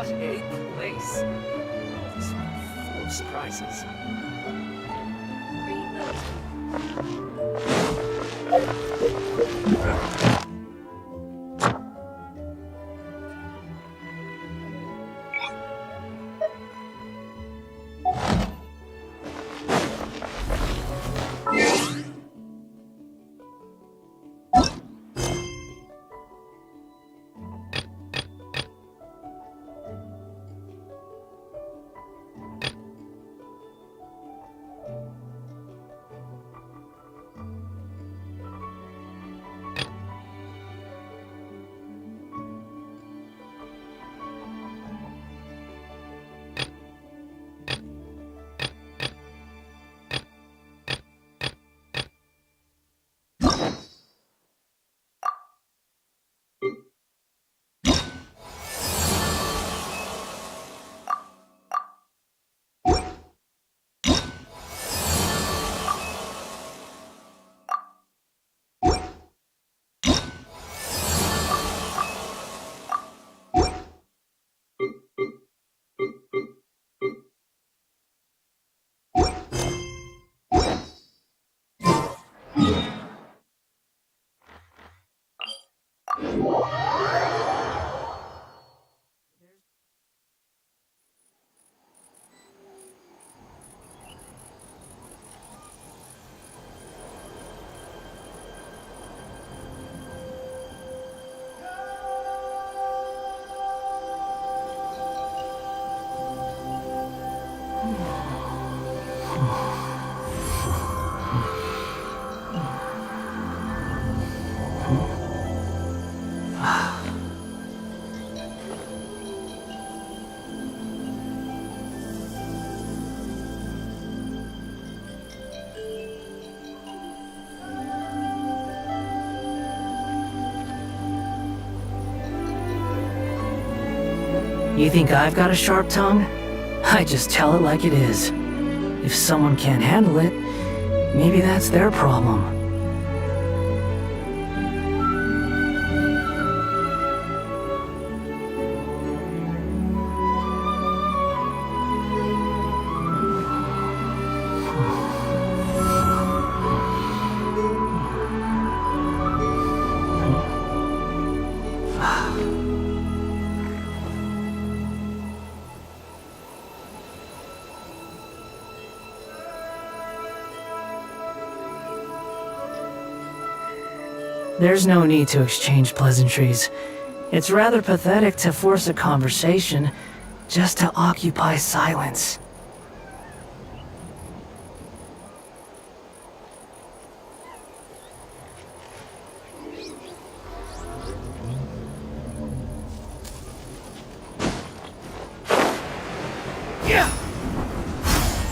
got 8th place. This full of surprises. You think I've got a sharp tongue? I just tell it like it is. If someone can't handle it, maybe that's their problem. There's no need to exchange pleasantries. It's rather pathetic to force a conversation just to occupy silence.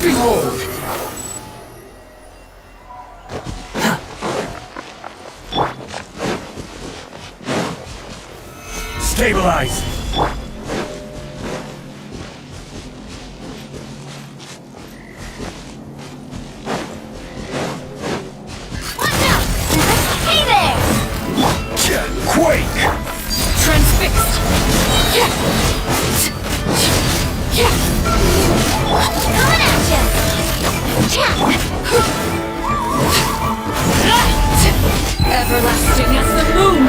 Behold! Stabilize! Watch out! Hey there! Quake! Transfixed! Coming at ya! Everlasting as the moon!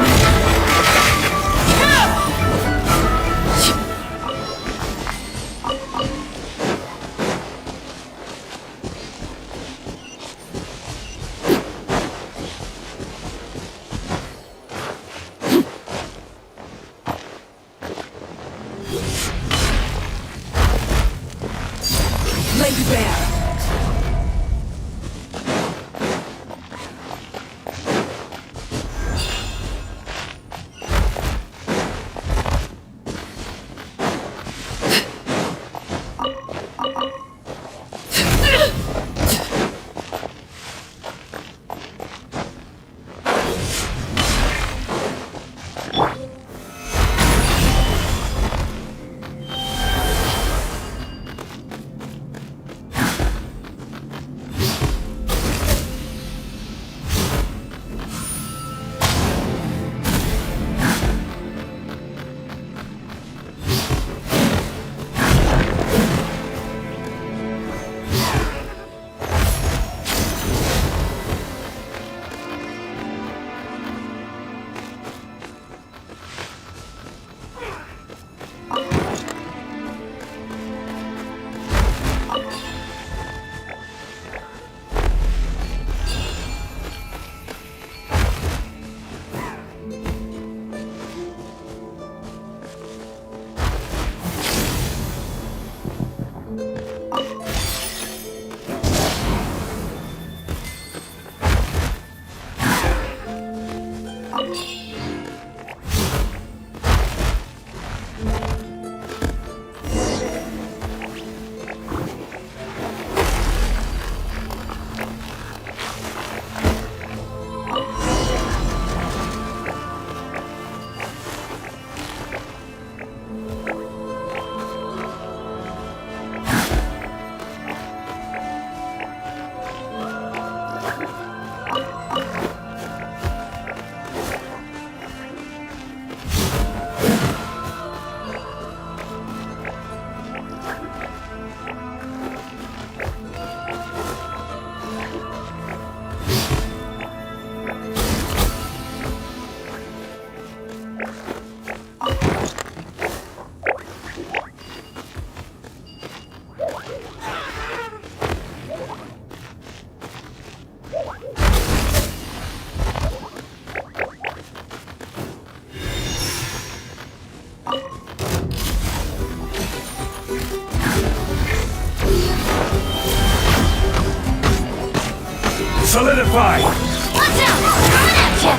Solidify! Watch out! Coming at ya!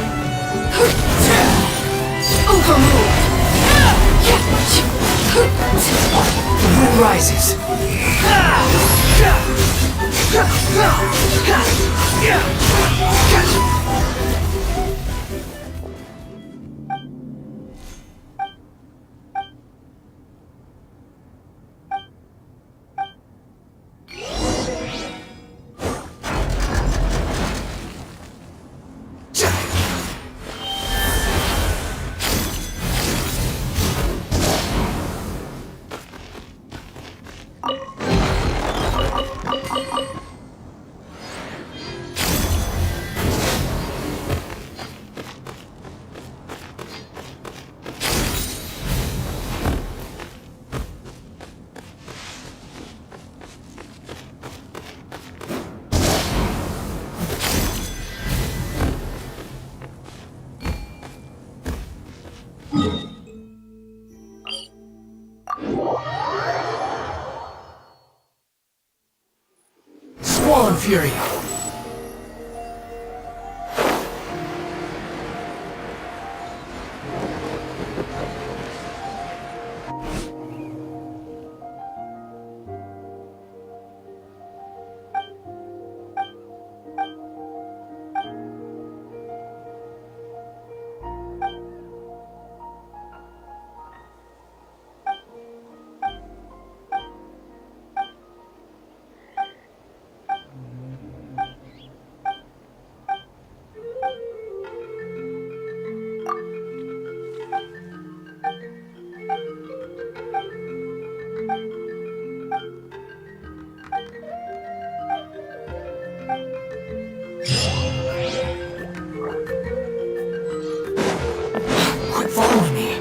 Overruled! The wind rises. Swollen Fury. Quit following me.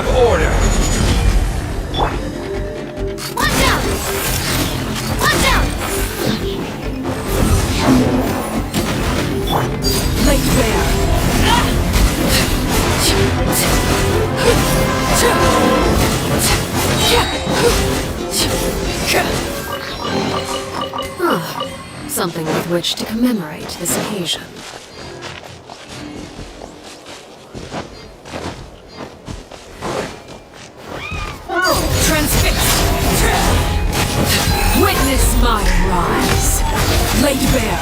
have order! Watch out! Watch out! Lake Bear! Something with which to commemorate this occasion. Transfixed! Witness my rise! Lake Bear!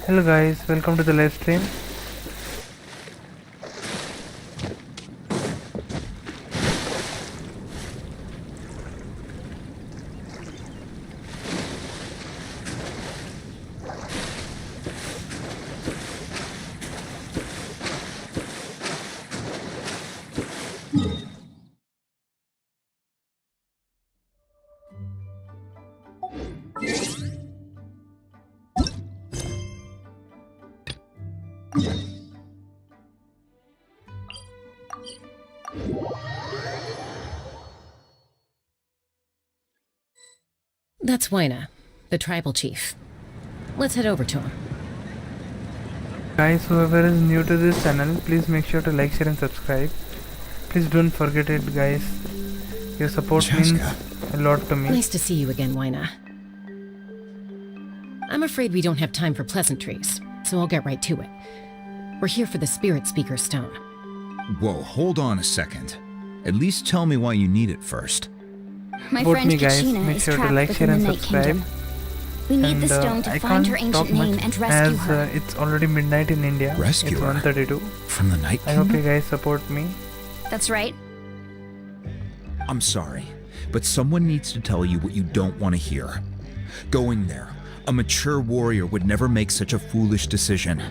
Hello guys, welcome to the live stream. That's Waina, the tribal chief. Let's head over to him. Guys, whoever is new to this channel, please make sure to like, share and subscribe. Please don't forget it guys. Your support means a lot to me. Nice to see you again, Waina. I'm afraid we don't have time for pleasantries, so I'll get right to it. We're here for the Spirit Speaker Stone. Whoa, hold on a second. At least tell me why you need it first. My Support friend me, guys. Kachina Make is sure to trapped like, within share, the and Night subscribe. Kingdom. We need the stone to I find her can't talk ancient name much and rescue as her. it's already midnight in India. Rescue It's her? 1:32. From the Night I hope Kingdom? you guys support me. That's right. I'm sorry, but someone needs to tell you what you don't want to hear. Going there, a mature warrior would never make such a foolish decision.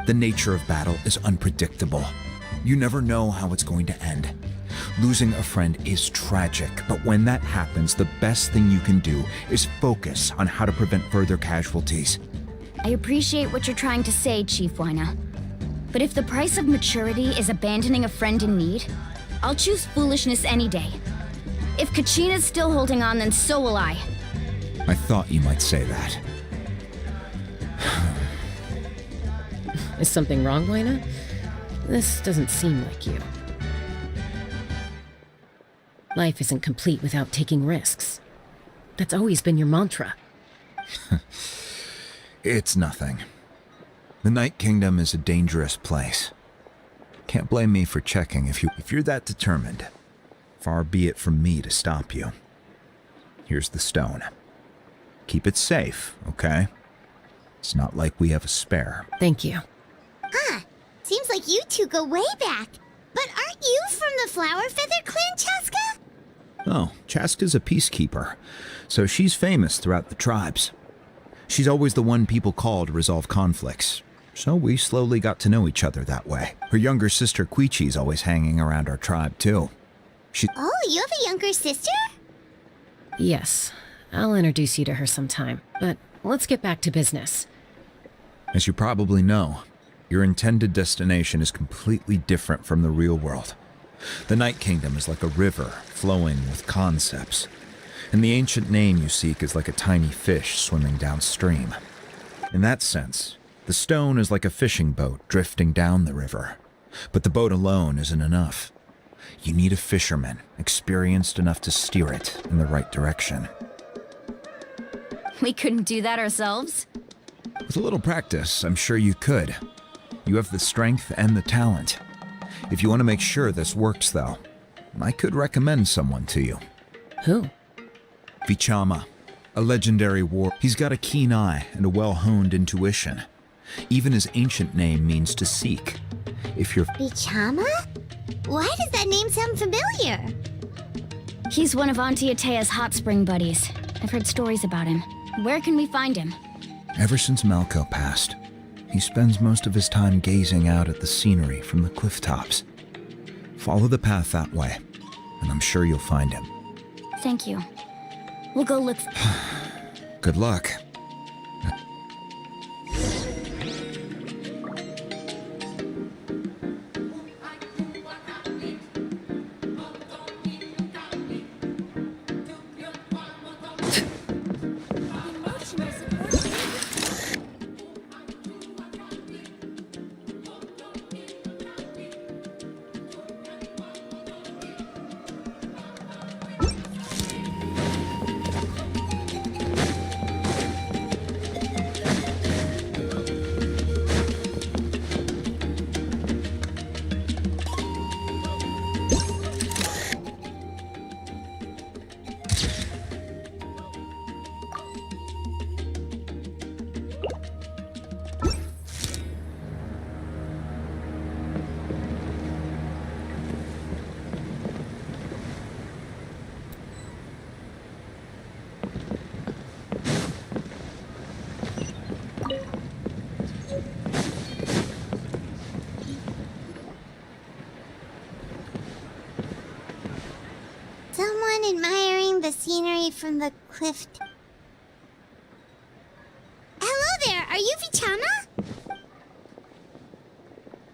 The nature of battle is unpredictable. You never know how it's going to end. Losing a friend is tragic, but when that happens, the best thing you can do is focus on how to prevent further casualties. I appreciate what you're trying to say, Chief Wyna. But if the price of maturity is abandoning a friend in need, I'll choose foolishness any day. If Kachina's still holding on, then so will I. I thought you might say that. Is something wrong, Wyna? This doesn't seem like you. Life isn't complete without taking risks. That's always been your mantra. It's nothing. The Night Kingdom is a dangerous place. Can't blame me for checking if you're that determined. Far be it from me to stop you. Here's the stone. Keep it safe, okay? It's not like we have a spare. Thank you. Seems like you two go way back. But aren't you from the Flower Feather Clan, Chaska? Oh, Chaska's a peacekeeper, so she's famous throughout the tribes. She's always the one people call to resolve conflicts, so we slowly got to know each other that way. Her younger sister Quichi's always hanging around our tribe, too. Oh, you have a younger sister? Yes, I'll introduce you to her sometime, but let's get back to business. As you probably know, your intended destination is completely different from the real world. The Night Kingdom is like a river flowing with concepts, and the ancient name you seek is like a tiny fish swimming downstream. In that sense, the stone is like a fishing boat drifting down the river, but the boat alone isn't enough. You need a fisherman experienced enough to steer it in the right direction. We couldn't do that ourselves? With a little practice, I'm sure you could. You have the strength and the talent. If you want to make sure this works, though, I could recommend someone to you. Who? Vichama, a legendary war. He's got a keen eye and a well-honed intuition. Even his ancient name means to seek. If you're... Bichama? Why does that name sound familiar? He's one of Auntie Atea's hot spring buddies. I've heard stories about him. Where can we find him? Ever since Malco passed, he spends most of his time gazing out at the scenery from the cliff tops. Follow the path that way, and I'm sure you'll find him. Thank you. We'll go look. Good luck. Someone admiring the scenery from the cliff. Hello there, are you Vichama?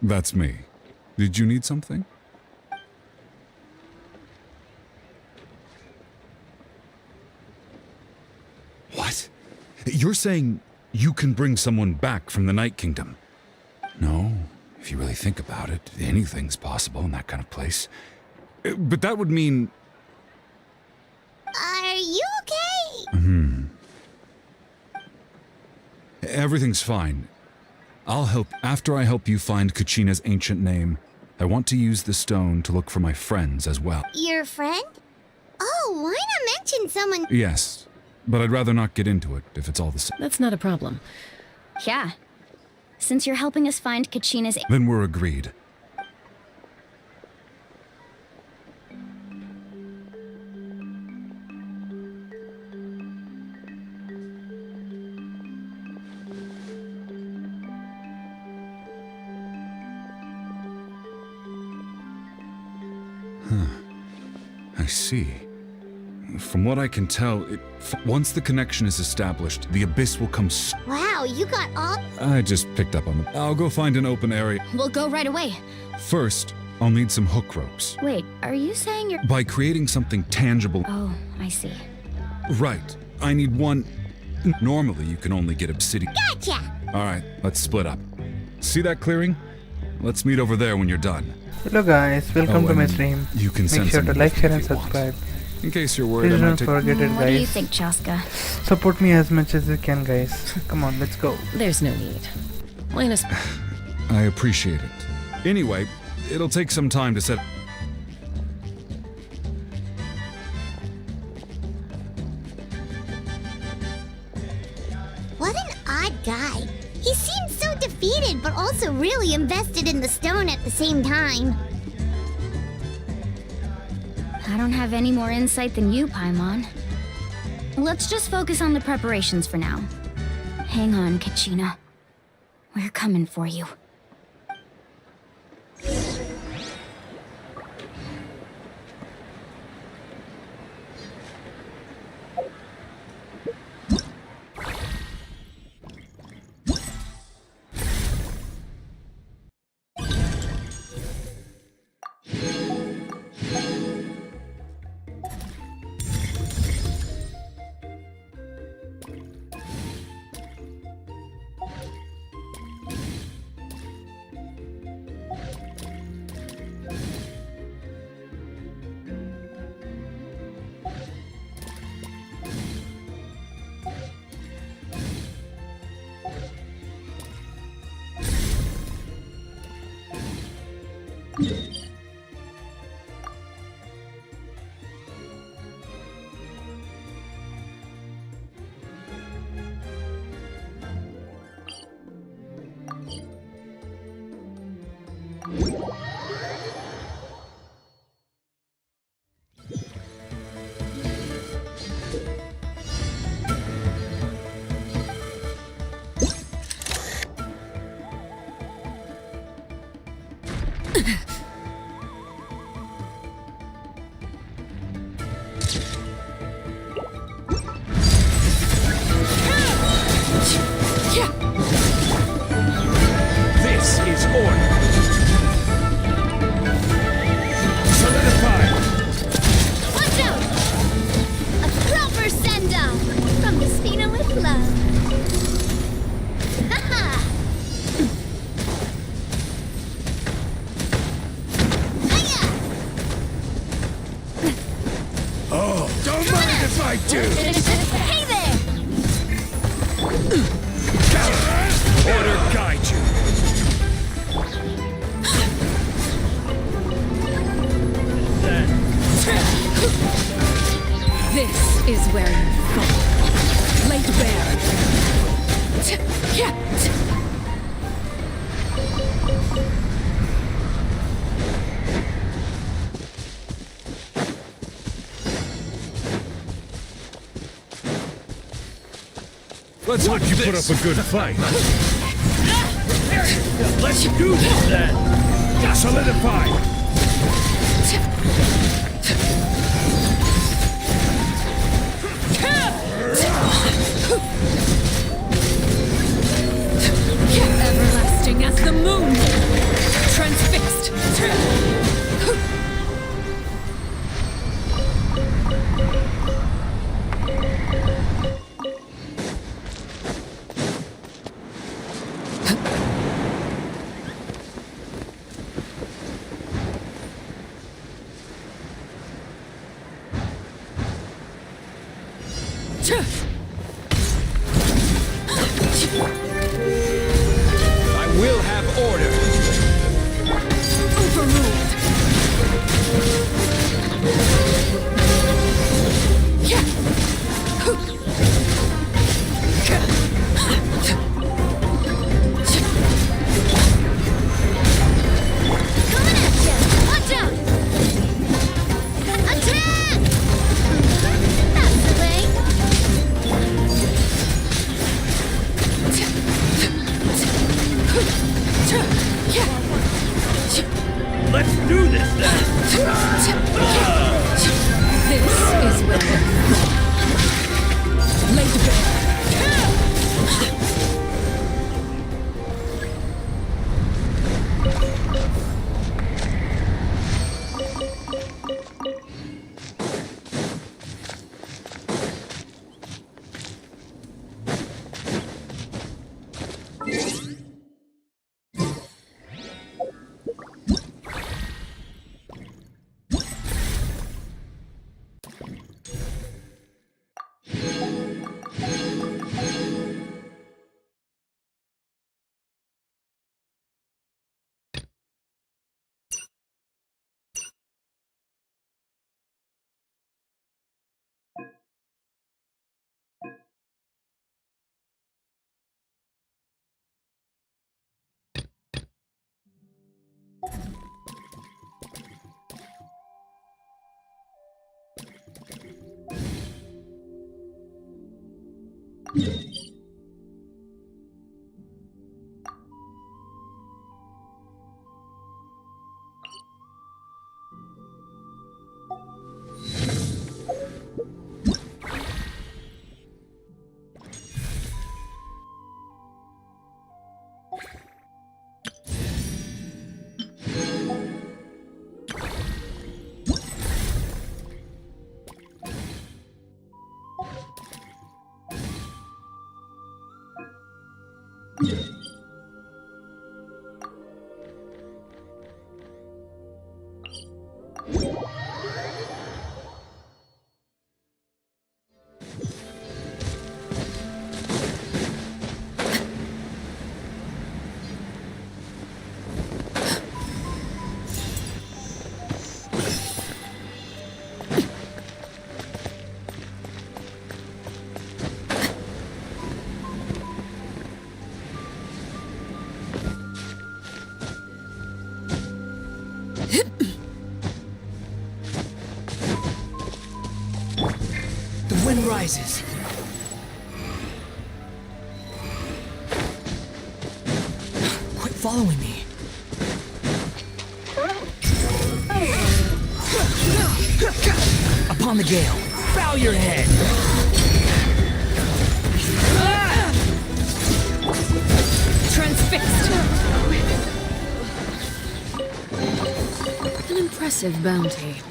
That's me. Did you need something? What? You're saying you can bring someone back from the Night Kingdom? No. If you really think about it, anything's possible in that kind of place. But that would mean... Are you okay? Everything's fine. I'll help. After I help you find Kachina's ancient name, I want to use the stone to look for my friends as well. Your friend? Oh, why not mention someone? Yes, but I'd rather not get into it if it's all the same. That's not a problem. Yeah. Since you're helping us find Kachina's... Then we're agreed. I see. From what I can tell, once the connection is established, the abyss will come Wow, you got all... I just picked up on the... I'll go find an open area. We'll go right away. First, I'll need some hook ropes. Wait, are you saying you're... By creating something tangible... Oh, I see. Right. I need one... Normally, you can only get obsidian... Gotcha! Alright, let's split up. See that clearing? Let's meet over there when you're done. Hello guys, welcome to my and stream. You can Make send sure to some like, share and if you want. subscribe. In case you're worried, Please I might don't take... forget it What do you guys. think, Chaska? Support me as much as you can guys. Come on, let's go. There's no need. Wayna's... I appreciate it. Anyway, it'll take some time to set... What an odd guy. He seems so defeated, but also really invested in the stone at the same time. I don't have any more insight than you, Paimon. Let's just focus on the preparations for now. Hang on, Kachina. We're coming for you. This is order. Solidify. Watch out! A proper send-off from the Spina with love. Haha! Hiya! Oh, don't mind if I do. Hey there! Order guide you. This is where you fall. Laid bare. Let's hope you put up a good fight. Let's do this then. Solidify. Everlasting as the moon. Transfixed. I will have order. Coming at ya! Watch out! Attack! That's the way. Let's do this then. This is where lay to bed. The wind rises. Quit following me. Upon the gale, bow your head. Transfixed. An impressive bounty.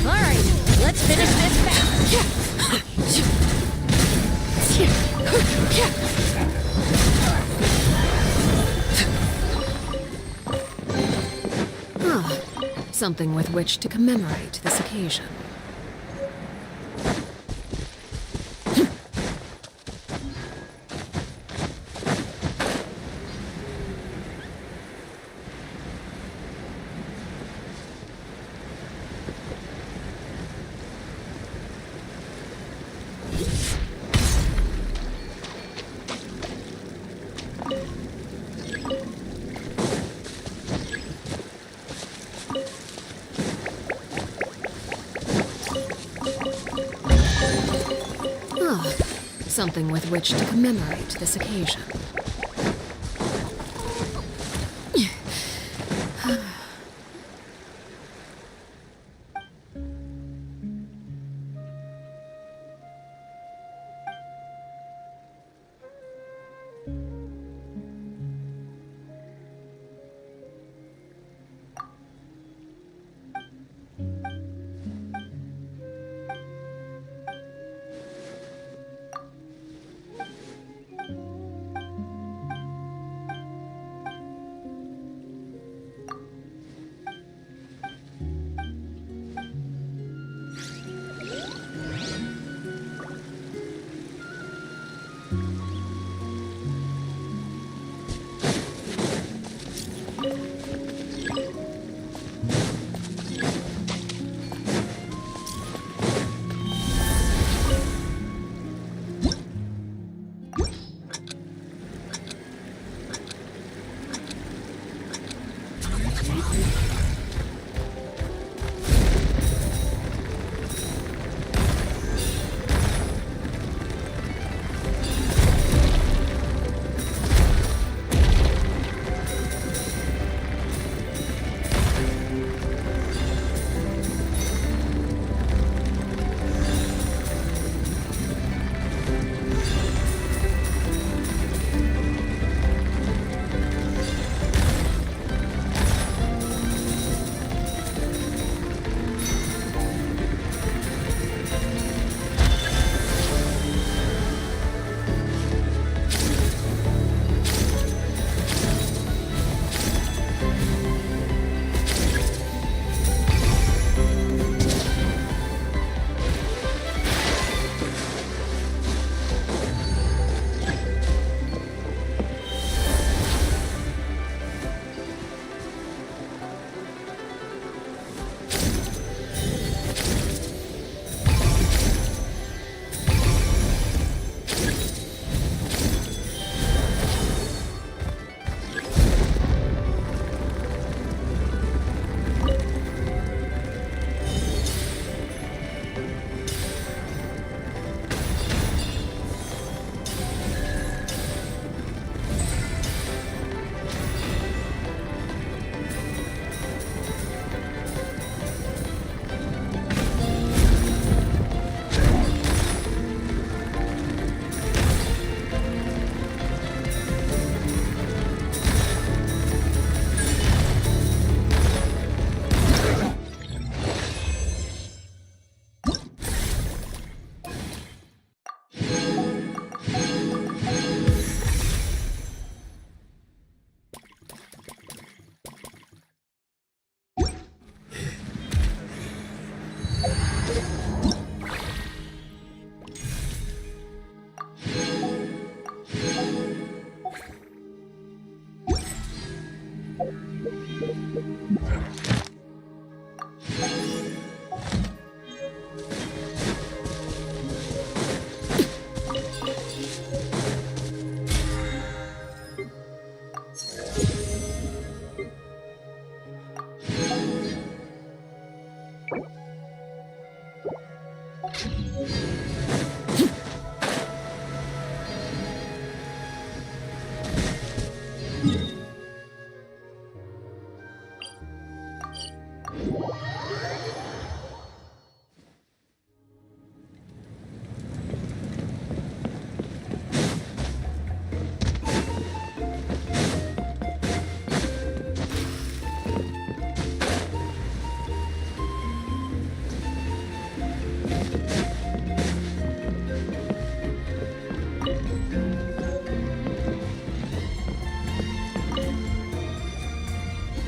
All right, let's finish this fast. Ah, something with which to commemorate this occasion. Ah, something with which to commemorate this occasion.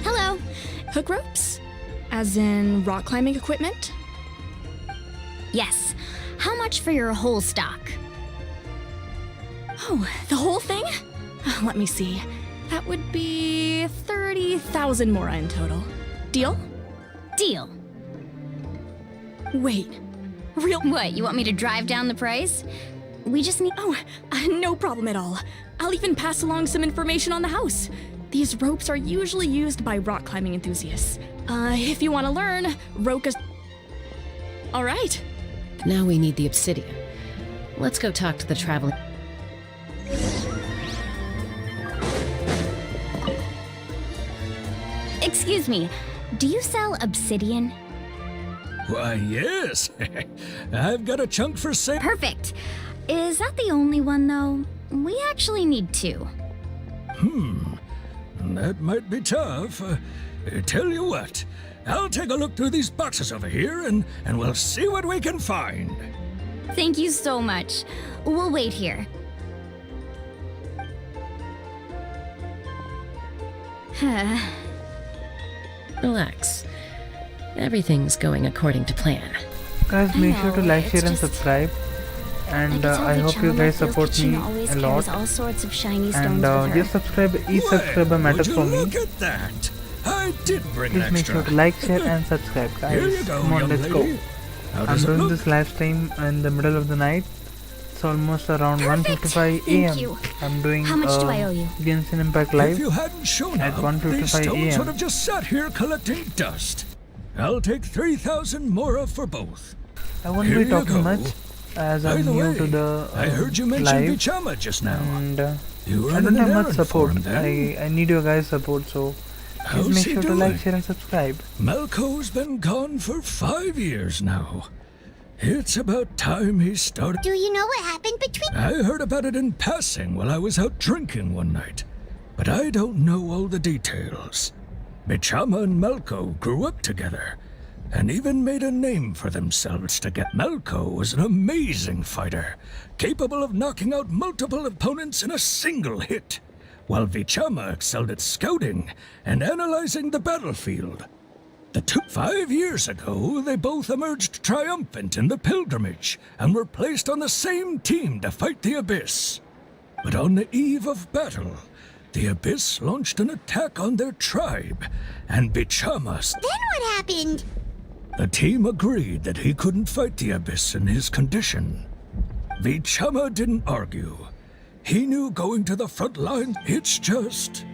Hello. Hook ropes? As in rock climbing equipment? Yes. How much for your whole stock? Oh, the whole thing? Let me see. That would be 30,000 mora in total. Deal? Deal. Wait. Real? What, you want me to drive down the price? We just need. Oh, no problem at all. I'll even pass along some information on the house. These ropes are usually used by rock climbing enthusiasts. If you want to learn, Roka's. All right. Now we need the obsidian. Let's go talk to the traveling. Excuse me, do you sell obsidian? Why, yes. I've got a chunk for sale. Perfect. Is that the only one, though? We actually need two. That might be tough. Tell you what, I'll take a look through these boxes over here and we'll see what we can find. Thank you so much. We'll wait here. Relax. Everything's going according to plan. Guys, make sure to know, like, it's share and just- subscribe. And can tell I hope you Vichama guys feels support me Kachina always a carries lot. all sorts of shiny And stones with her. just subscribe, each subscriber Well, matters would for you me. look at that? I did bring Please an make extra. sure to like, share and subscribe, Here you guys. go, Come on, young let's lady. go. How I'm does it doing look? this live stream in the middle of the night. It's almost around Perfect. 1:55 Thank a.m. you. I'm doing How much do I owe you? Genshin Impact If Live. you hadn't shown at up, 1:55 these stones AM. would have just sat here collecting dust. I'll take 3,000 mora for both. I won't Here be you talking go. much as By I'm the new way, to the I heard you mention live. Vichama just now. And You I running don't an have much errand for support. him, then? I need your guys' support, so How's please make he sure to doing? like, share and subscribe. Malco's been gone for 5 years now. It's about time he started. Do you know what happened between... I heard about it in passing while I was out drinking one night, but I don't know all the details. Vichama and Malco grew up together, and even made a name for themselves to get. Malco was an amazing fighter, capable of knocking out multiple opponents in a single hit, while Vichama excelled at scouting and analyzing the battlefield. 5 years ago, they both emerged triumphant in the pilgrimage and were placed on the same team to fight the Abyss. But on the eve of battle, the Abyss launched an attack on their tribe, and Vichama. Then what happened? The team agreed that he couldn't fight the Abyss in his condition. Vichama didn't argue. He knew going to the front line, it's just...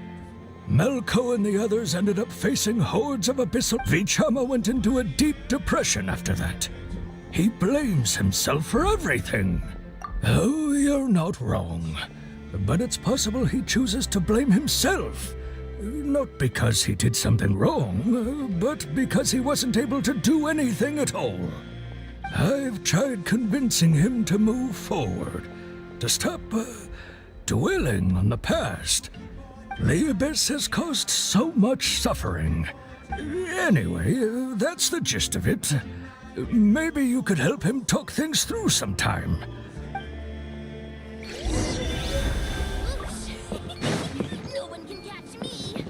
Malco and the others ended up facing hordes of abyssal. Vichama went into a deep depression after that. He blames himself for everything. Oh, you're not wrong. But it's possible he chooses to blame himself. Not because he did something wrong, but because he wasn't able to do anything at all. I've tried convincing him to move forward, to stop dwelling on the past. The Abyss has caused so much suffering. Anyway, that's the gist of it. Maybe you could help him talk things through sometime. No one can catch me.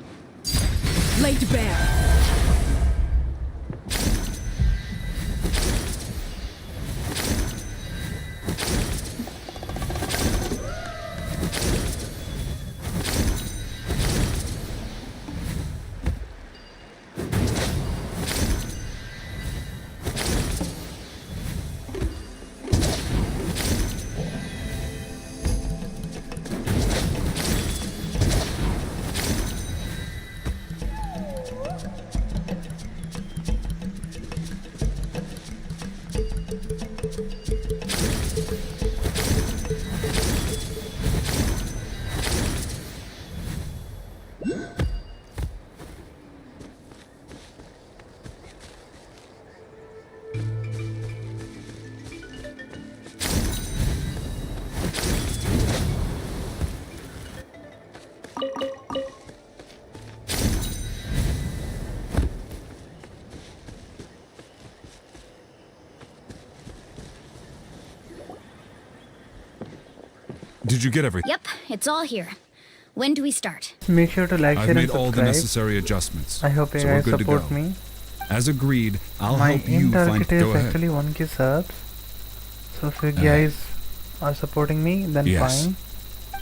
Laid bare. Did you get everything? Yep, it's all here. When do we start? Make sure to like, I've share, and made all the subscribe. necessary adjustments. I hope you so we're guys good to support go. me. As agreed, I'll My help you end find. target is Go ahead. actually 1k subs. So if you guys are supporting me, then Yes. fine.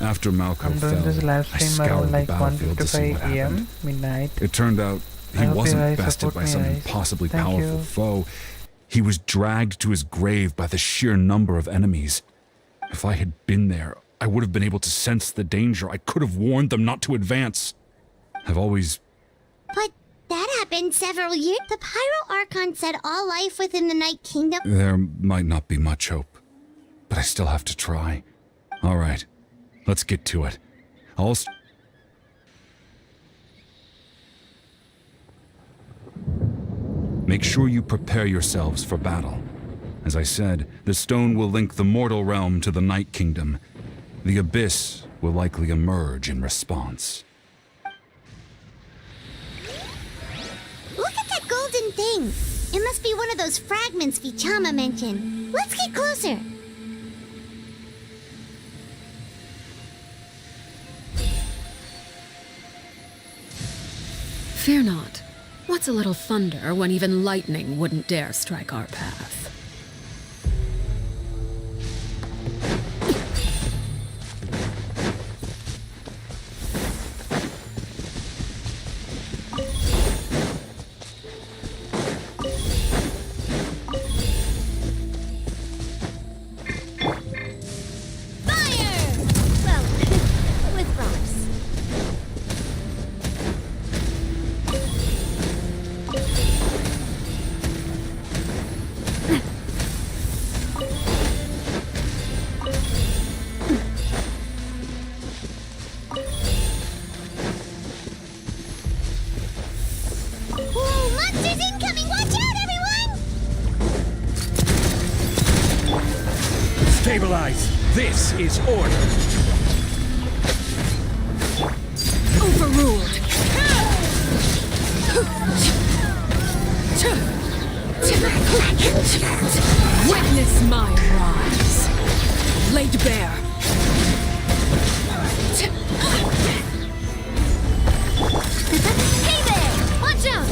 After Malco I'm doing fell, this live I stream scoured around the like battlefield to see 1:55 what AM, happened. midnight. It turned out I he hope you wasn't guys bested support by me, some guys. impossibly Thank powerful you. foe. He was dragged to his grave by the sheer number of enemies. If I had been there, I would have been able to sense the danger. I could have warned them not to advance. I've always... But that happened several years. The Pyro Archon said all life within the Night Kingdom. There might not be much hope, but I still have to try. All right, let's get to it. Make sure you prepare yourselves for battle. As I said, the stone will link the mortal realm to the Night Kingdom. The Abyss will likely emerge in response. Look at that golden thing. It must be one of those fragments Vichama mentioned. Let's get closer. Fear not. What's a little thunder when even lightning wouldn't dare strike our path? Fire! Well, with rocks. Whoa, monsters incoming! Watch out, everyone! Stabilize! This is order! Overruled! Witness my rise! Laid bare! Hey there! Watch out!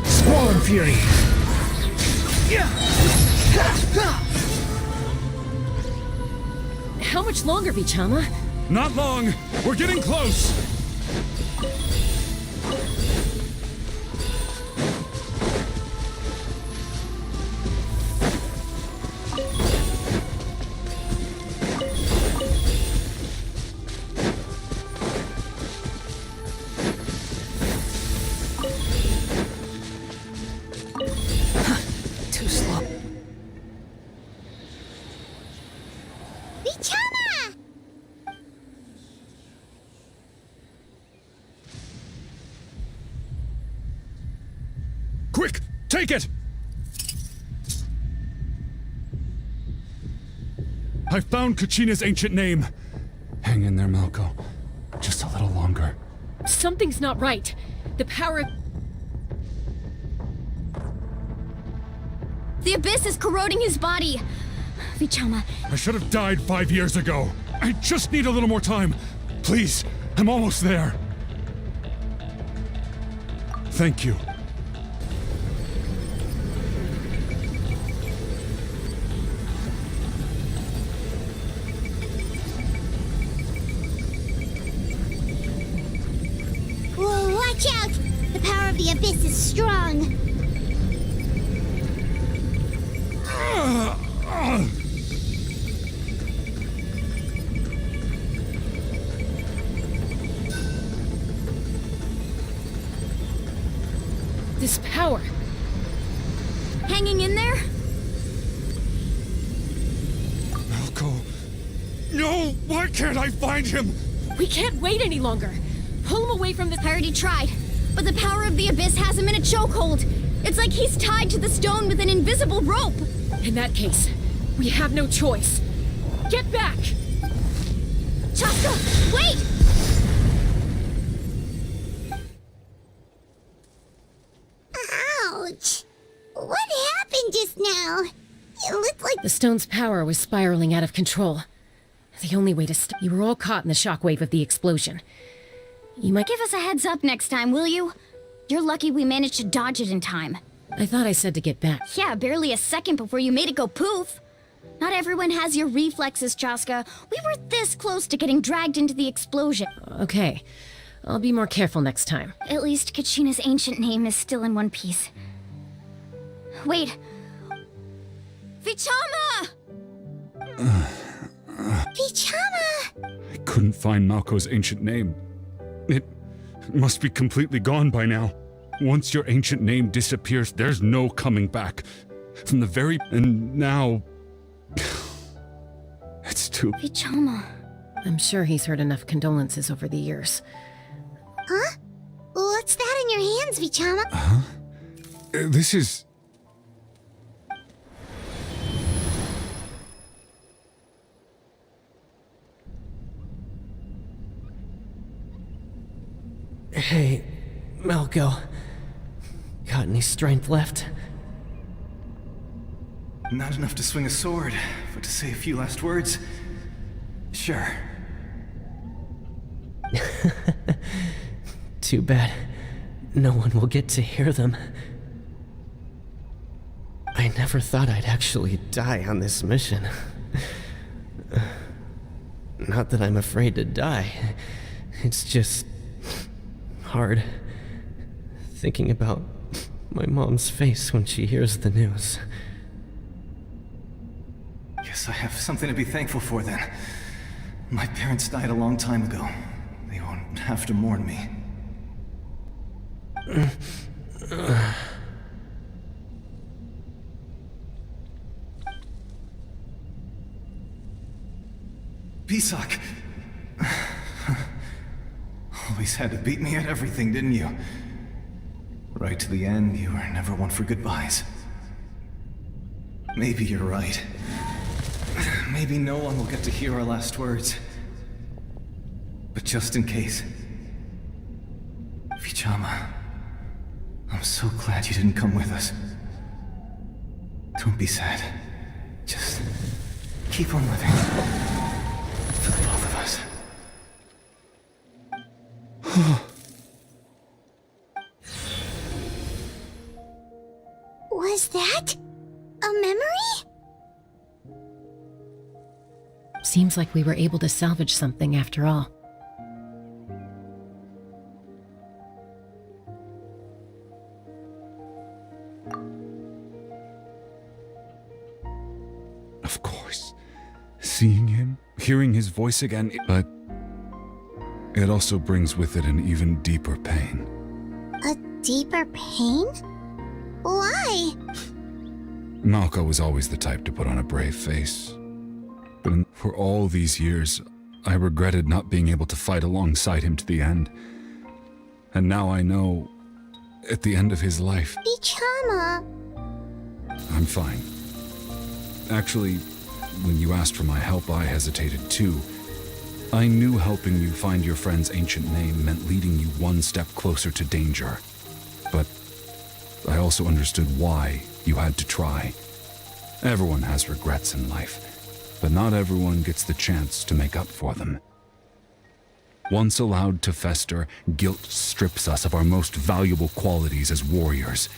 Swarm Fury! How much longer, Vichama? Not long! We're getting close! Too slow. Vichama! Quick! Take it! I found Kachina's ancient name. Hang in there, Malco. Just a little longer. Something's not right. The power of... The Abyss is corroding his body. Vichama, I should have died 5 years ago. I just need a little more time. Please, I'm almost there. Thank you. Whoa, watch out! The power of the Abyss is strong. This power. hanging in there? Malco. No! Why can't I find him? We can't wait any longer. Pull him away from this. I already tried, but the power of the Abyss has him in a chokehold. It's like he's tied to the stone with an invisible rope. In that case, we have no choice. Get back! Chaska, wait! Ouch! What happened just now? It looked like... The stone's power was spiraling out of control. The only way to stop... You were all caught in the shockwave of the explosion. You might... Give us a heads up next time, will you? You're lucky we managed to dodge it in time. I thought I said to get back. Yeah, barely a second before you made it go poof. Not everyone has your reflexes, Chaska. We were this close to getting dragged into the explosion. Okay. I'll be more careful next time. At least Kachina's ancient name is still in one piece. Wait. Vichama! Vichama! I couldn't find Malko's ancient name. It must be completely gone by now. Once your ancient name disappears, there's no coming back. From the very... And now... It's too... Vichama. I'm sure he's heard enough condolences over the years. Huh? What's that in your hands, Vichama? Huh? This is... Hey, Malko. Got any strength left? Not enough to swing a sword, but to say a few last words? Sure. Too bad. No one will get to hear them. I never thought I'd actually die on this mission. Not that I'm afraid to die. It's just... hard. Thinking about my mom's face when she hears the news. Guess I have something to be thankful for then. My parents died a long time ago. They won't have to mourn me. Pisak! Always had to beat me at everything, didn't you? Right to the end, you were never one for goodbyes. Maybe you're right. Maybe no one will get to hear our last words. But just in case... Vichama, I'm so glad you didn't come with us. Don't be sad. Just keep on living. For the both of us. Was that a memory? Seems like we were able to salvage something after all. Of course. Seeing him, hearing his voice again, but it also brings with it an even deeper pain. A deeper pain? Why? Malko was always the type to put on a brave face. But for all these years, I regretted not being able to fight alongside him to the end. And now I know, at the end of his life... Vichama! I'm fine. Actually, when you asked for my help, I hesitated too. I knew helping you find your friend's ancient name meant leading you one step closer to danger. But I also understood why you had to try. Everyone has regrets in life, but not everyone gets the chance to make up for them. Once allowed to fester, guilt strips us of our most valuable qualities as warriors.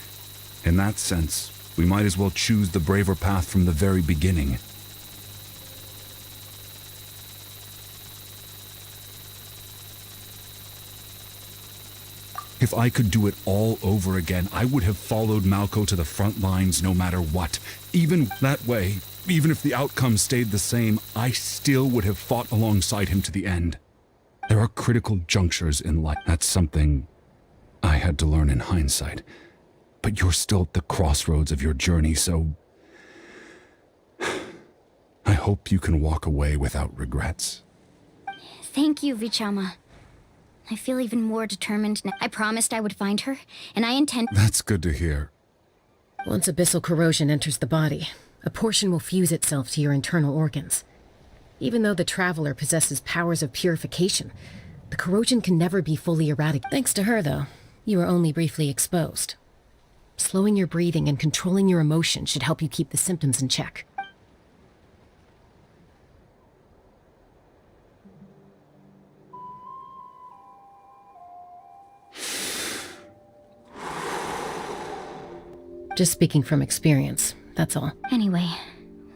In that sense, we might as well choose the braver path from the very beginning. If I could do it all over again, I would have followed Malko to the front lines no matter what. Even that way, even if the outcome stayed the same, I still would have fought alongside him to the end. There are critical junctures in life. That's something I had to learn in hindsight. But you're still at the crossroads of your journey, so... I hope you can walk away without regrets. Thank you, Vichama. I feel even more determined now. I promised I would find her, and I intend... That's good to hear. Once abyssal corrosion enters the body, a portion will fuse itself to your internal organs. Even though the Traveler possesses powers of purification, the corrosion can never be fully eradicated. Thanks to her, though, you were only briefly exposed. Slowing your breathing and controlling your emotions should help you keep the symptoms in check. Just speaking from experience, that's all. Anyway,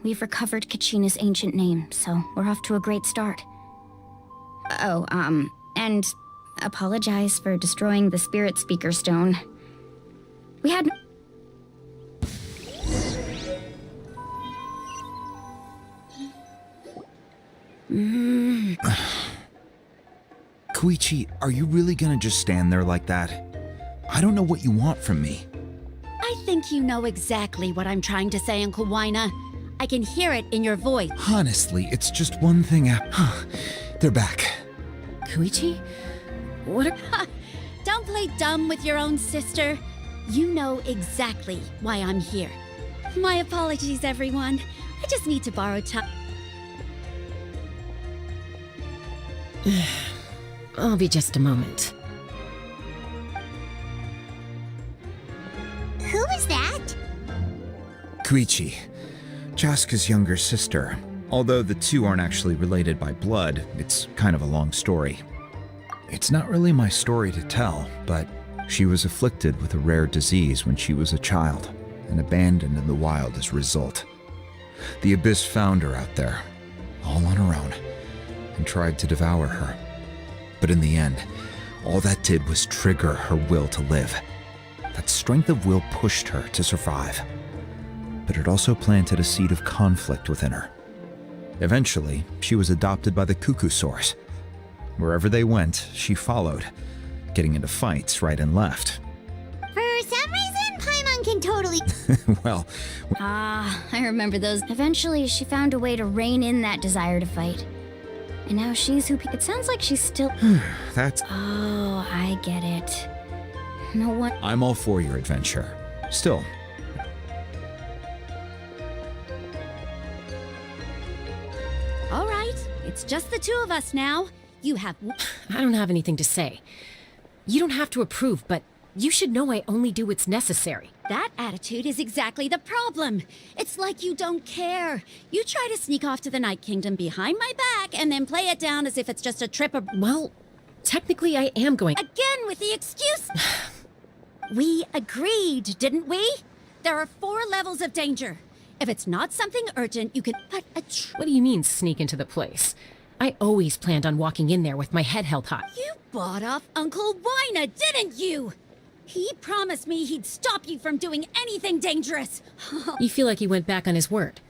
we've recovered Kachina's ancient name, so we're off to a great start. Oh, and apologize for destroying the spirit speaker stone. We had... Koichi, are you really gonna just stand there like that? I don't know what you want from me. I think you know exactly what I'm trying to say, Uncle Wina. I can hear it in your voice. Honestly, it's just one thing They're back. Koichi? What are... Don't play dumb with your own sister. You know exactly why I'm here. My apologies, everyone. I just need to borrow time. I'll be just a moment. Who is that? Koichi, Jaska's younger sister. Although the two aren't actually related by blood, it's kind of a long story. It's not really my story to tell, but she was afflicted with a rare disease when she was a child and abandoned in the wild as a result. The Abyss found her out there, all on her own, and tried to devour her. But in the end, all that did was trigger her will to live. That strength of will pushed her to survive, but it also planted a seed of conflict within her. Eventually, she was adopted by the Cuckoo Source. Wherever they went, she followed, getting into fights right and left. For some reason, Paimon can totally... Well... I remember those. Eventually, she found a way to rein in that desire to fight. And now she's who... It sounds like she's still... That's... Oh, I get it. No one... I'm all for your adventure. Still... All right, it's just the two of us now. You have... I don't have anything to say. You don't have to approve, but you should know I only do what's necessary. That attitude is exactly the problem. It's like you don't care. You try to sneak off to the Night Kingdom behind my back and then play it down as if it's just a trip of... Well, technically I am going... Again with the excuse... We agreed, didn't we? There are 4 levels of danger. If it's not something urgent, you can... But What do you mean, sneak into the place? I always planned on walking in there with my head held high. You bought off Uncle Wina, didn't you? He promised me he'd stop you from doing anything dangerous. You feel like he went back on his word.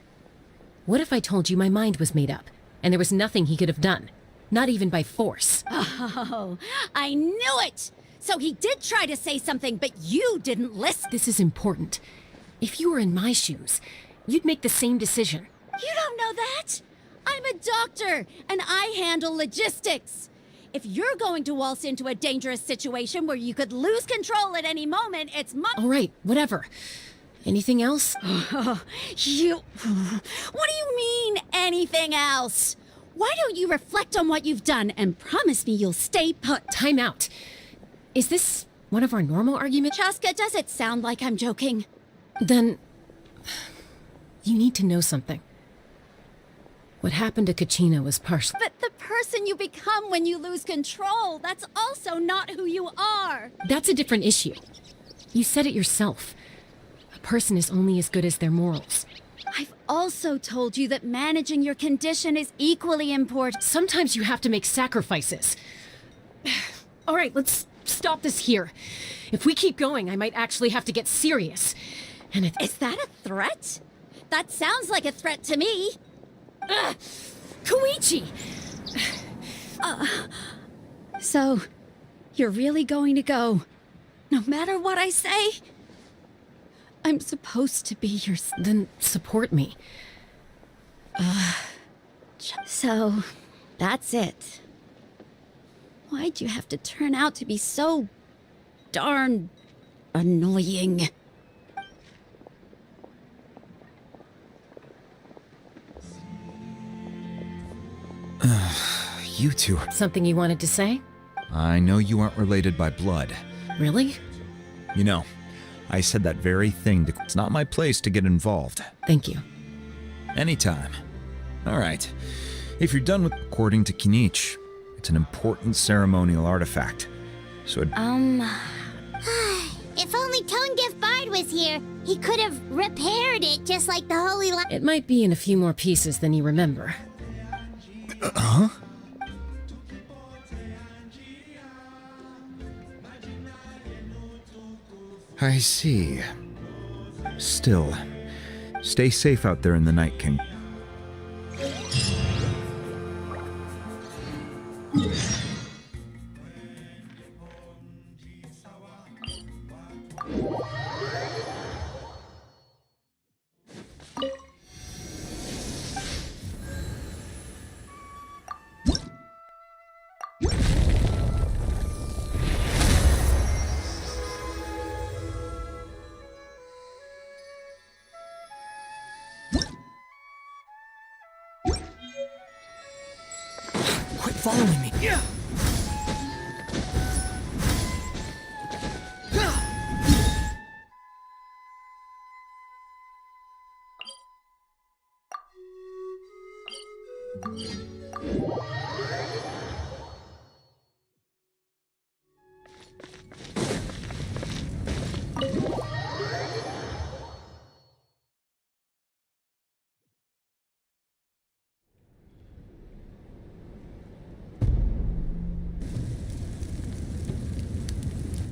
What if I told you my mind was made up, and there was nothing he could have done? Not even by force. Oh, I knew it! So he did try to say something, but you didn't listen. This is important. If you were in my shoes, you'd make the same decision. You don't know that? I'm a doctor, and I handle logistics. If you're going to waltz into a dangerous situation where you could lose control at any moment, it's my... All right, whatever. Anything else? What do you mean, anything else? Why don't you reflect on what you've done and promise me you'll stay put? Time out. Is this one of our normal arguments? Chaska, does it sound like I'm joking? Then... you need to know something. What happened to Kachina was partially... But the person you become when you lose control, that's also not who you are. That's a different issue. You said it yourself. A person is only as good as their morals. I've also told you that managing your condition is equally important. Sometimes you have to make sacrifices. All right, let's stop this here. If we keep going, I might actually have to get serious. And Is that a threat? That sounds like a threat to me. Koichi! So, you're really going to go, no matter what I say? I'm supposed to be your... Then support me. So, that's it. Why'd you have to turn out to be so darn annoying? You two... Something you wanted to say? I know you aren't related by blood. Really? You know, I said that very thing. It's not my place to get involved. Thank you. Anytime. All right. If you're done with, according to Kinich, it's an important ceremonial artifact. So If only Tone-Deaf Bard was here, he could have repaired it just like the Holy Light. It might be in a few more pieces than you remember. Huh? I see. Still, stay safe out there in the Night King. Quit following me. Yeah.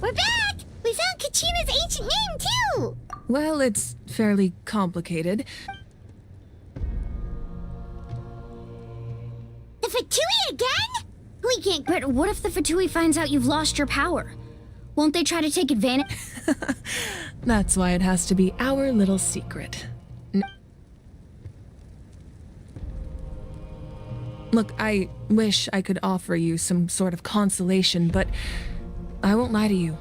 We're back! We found Kachina's ancient name, too! Well, it's fairly complicated. The Fatui again? We can't... But what if the Fatui finds out you've lost your power? Won't they try to take advantage? That's why it has to be our little secret. Look, I wish I could offer you some sort of consolation, but I won't lie to you.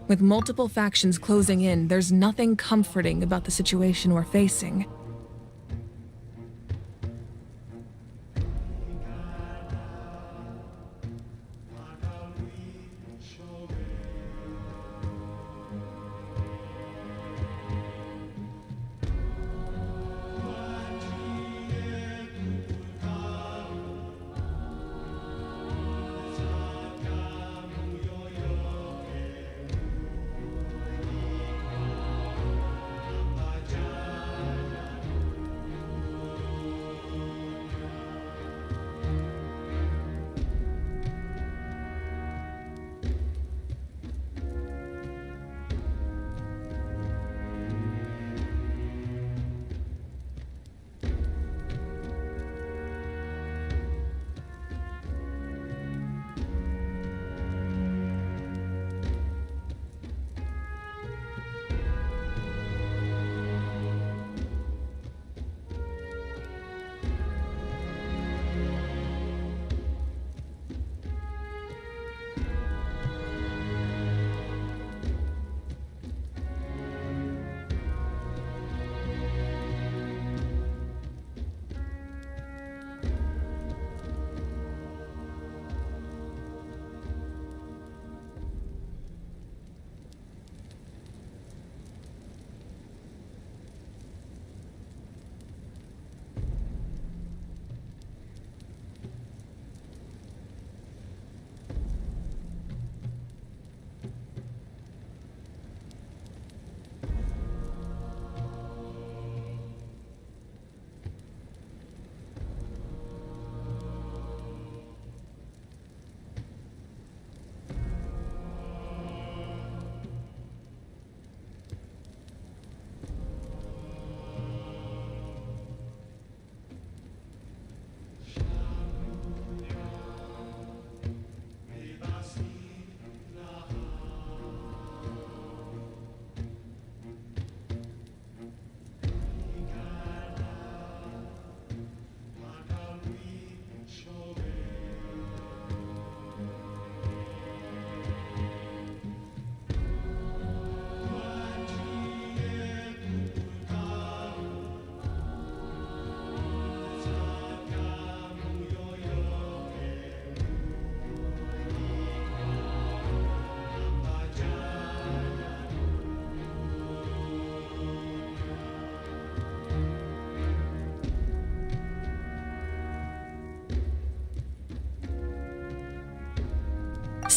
With multiple factions closing in, there's nothing comforting about the situation we're facing.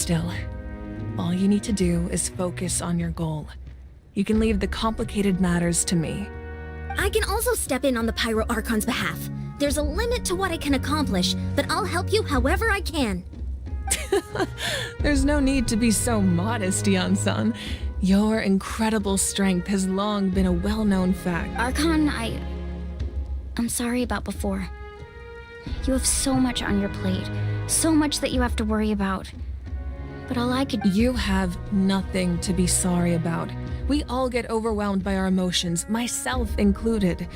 still. All you need to do is focus on your goal. You can leave the complicated matters to me. I can also step in on the Pyro Archon's behalf. There's a limit to what I can accomplish, but I'll help you however I can. There's no need to be so modest, Yan-san. Your incredible strength has long been a well-known fact. Archon, I'm sorry about before. You have so much on your plate, so much that you have to worry about. But all I could— You have nothing to be sorry about. We all get overwhelmed by our emotions, myself included.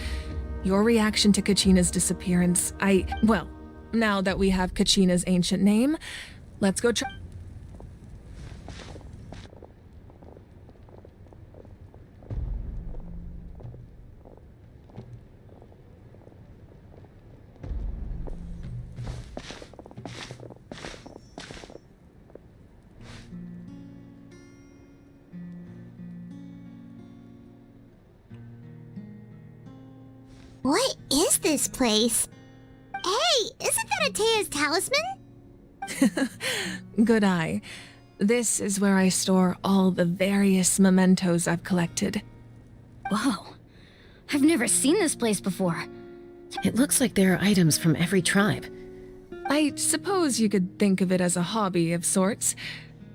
Your reaction to Kachina's disappearance, well, now that we have Kachina's ancient name, let's go try— What is this place? Hey, isn't that Atea's talisman? Good eye. This is where I store all the various mementos I've collected. Whoa. I've never seen this place before. It looks like there are items from every tribe. I suppose you could think of it as a hobby of sorts.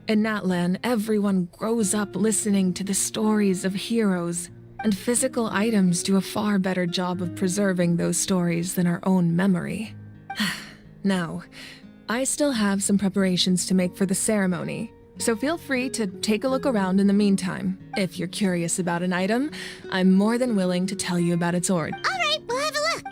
In Natlan, everyone grows up listening to the stories of heroes, and physical items do a far better job of preserving those stories than our own memory. Now, I still have some preparations to make for the ceremony, so feel free to take a look around in the meantime. If you're curious about an item, I'm more than willing to tell you about its origin. All right, we'll have a look.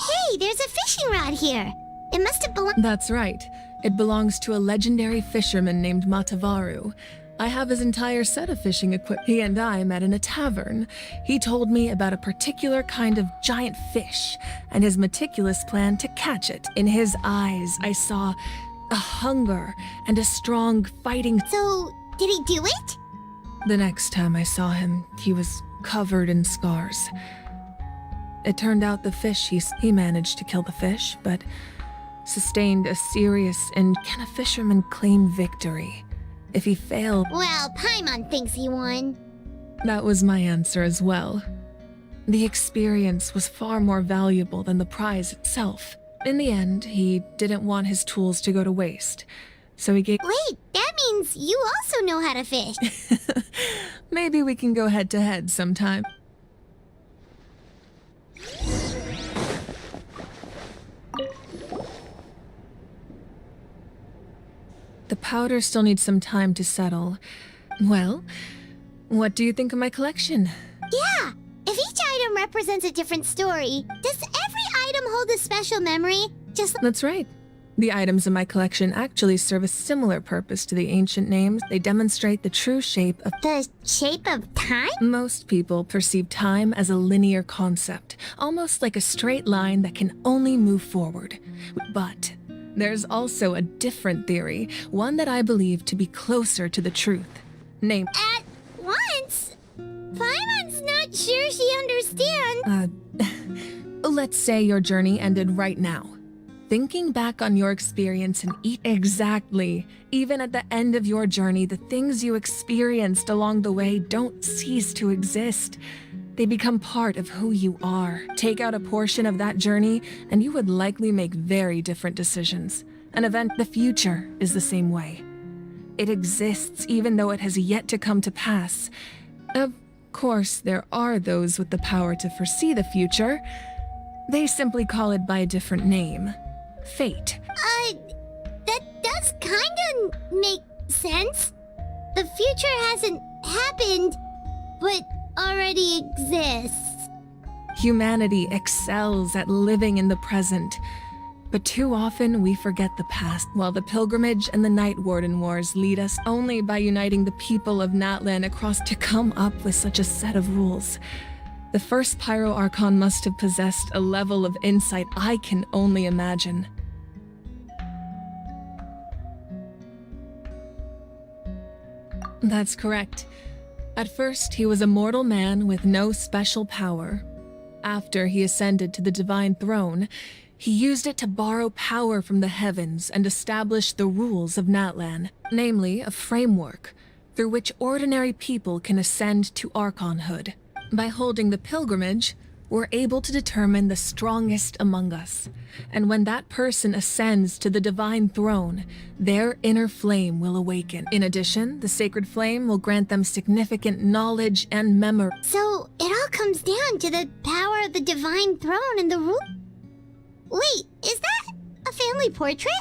Hey, there's a fishing rod here. It must have belonged— That's right. It belongs to a legendary fisherman named Matavaru. I have his entire set of fishing equipment. He and I met in a tavern. He told me about a particular kind of giant fish and his meticulous plan to catch it. In his eyes, I saw a hunger and a strong fighting— So, did he do it? The next time I saw him, he was covered in scars. It turned out the fish, he managed to kill the fish, but sustained a serious— and can a fisherman claim victory if he failed? Well, Paimon thinks he won. That was my answer as well. The experience was far more valuable than the prize itself. In the end, he didn't want his tools to go to waste, so he gave— Wait, that means you also know how to fish. Maybe we can go head-to-head sometime. The powder still needs some time to settle. Well, what do you think of my collection? Yeah, if each item represents a different story, does every item hold a special memory? That's right. The items in my collection actually serve a similar purpose to the ancient names. They demonstrate the true shape of— The shape of time? Most people perceive time as a linear concept, almost like a straight line that can only move forward. But there's also a different theory, one that I believe to be closer to the truth. Name— At once? Paimon's not sure she understands. Let's say your journey ended right now. Thinking back on your experience and exactly. Even at the end of your journey, the things you experienced along the way don't cease to exist. They become part of who you are. Take out a portion of that journey, and you would likely make very different decisions. The future is the same way. It exists even though it has yet to come to pass. Of course, there are those with the power to foresee the future. They simply call it by a different name. Fate. That does kinda make sense. The future hasn't happened, but already exists. Humanity excels at living in the present, but too often we forget the past, while the pilgrimage and the Night Warden Wars lead us only by uniting the people of Natlan across to come up with such a set of rules. The first Pyro Archon must have possessed a level of insight I can only imagine. That's correct. At first, he was a mortal man with no special power. After he ascended to the divine throne, he used it to borrow power from the heavens and establish the rules of Natlan, namely a framework through which ordinary people can ascend to Archonhood. By holding the pilgrimage, we're able to determine the strongest among us. And when that person ascends to the divine throne, their inner flame will awaken. In addition, the sacred flame will grant them significant knowledge and memory. So, it all comes down to the power of the divine throne and the rule. Wait, is that a family portrait?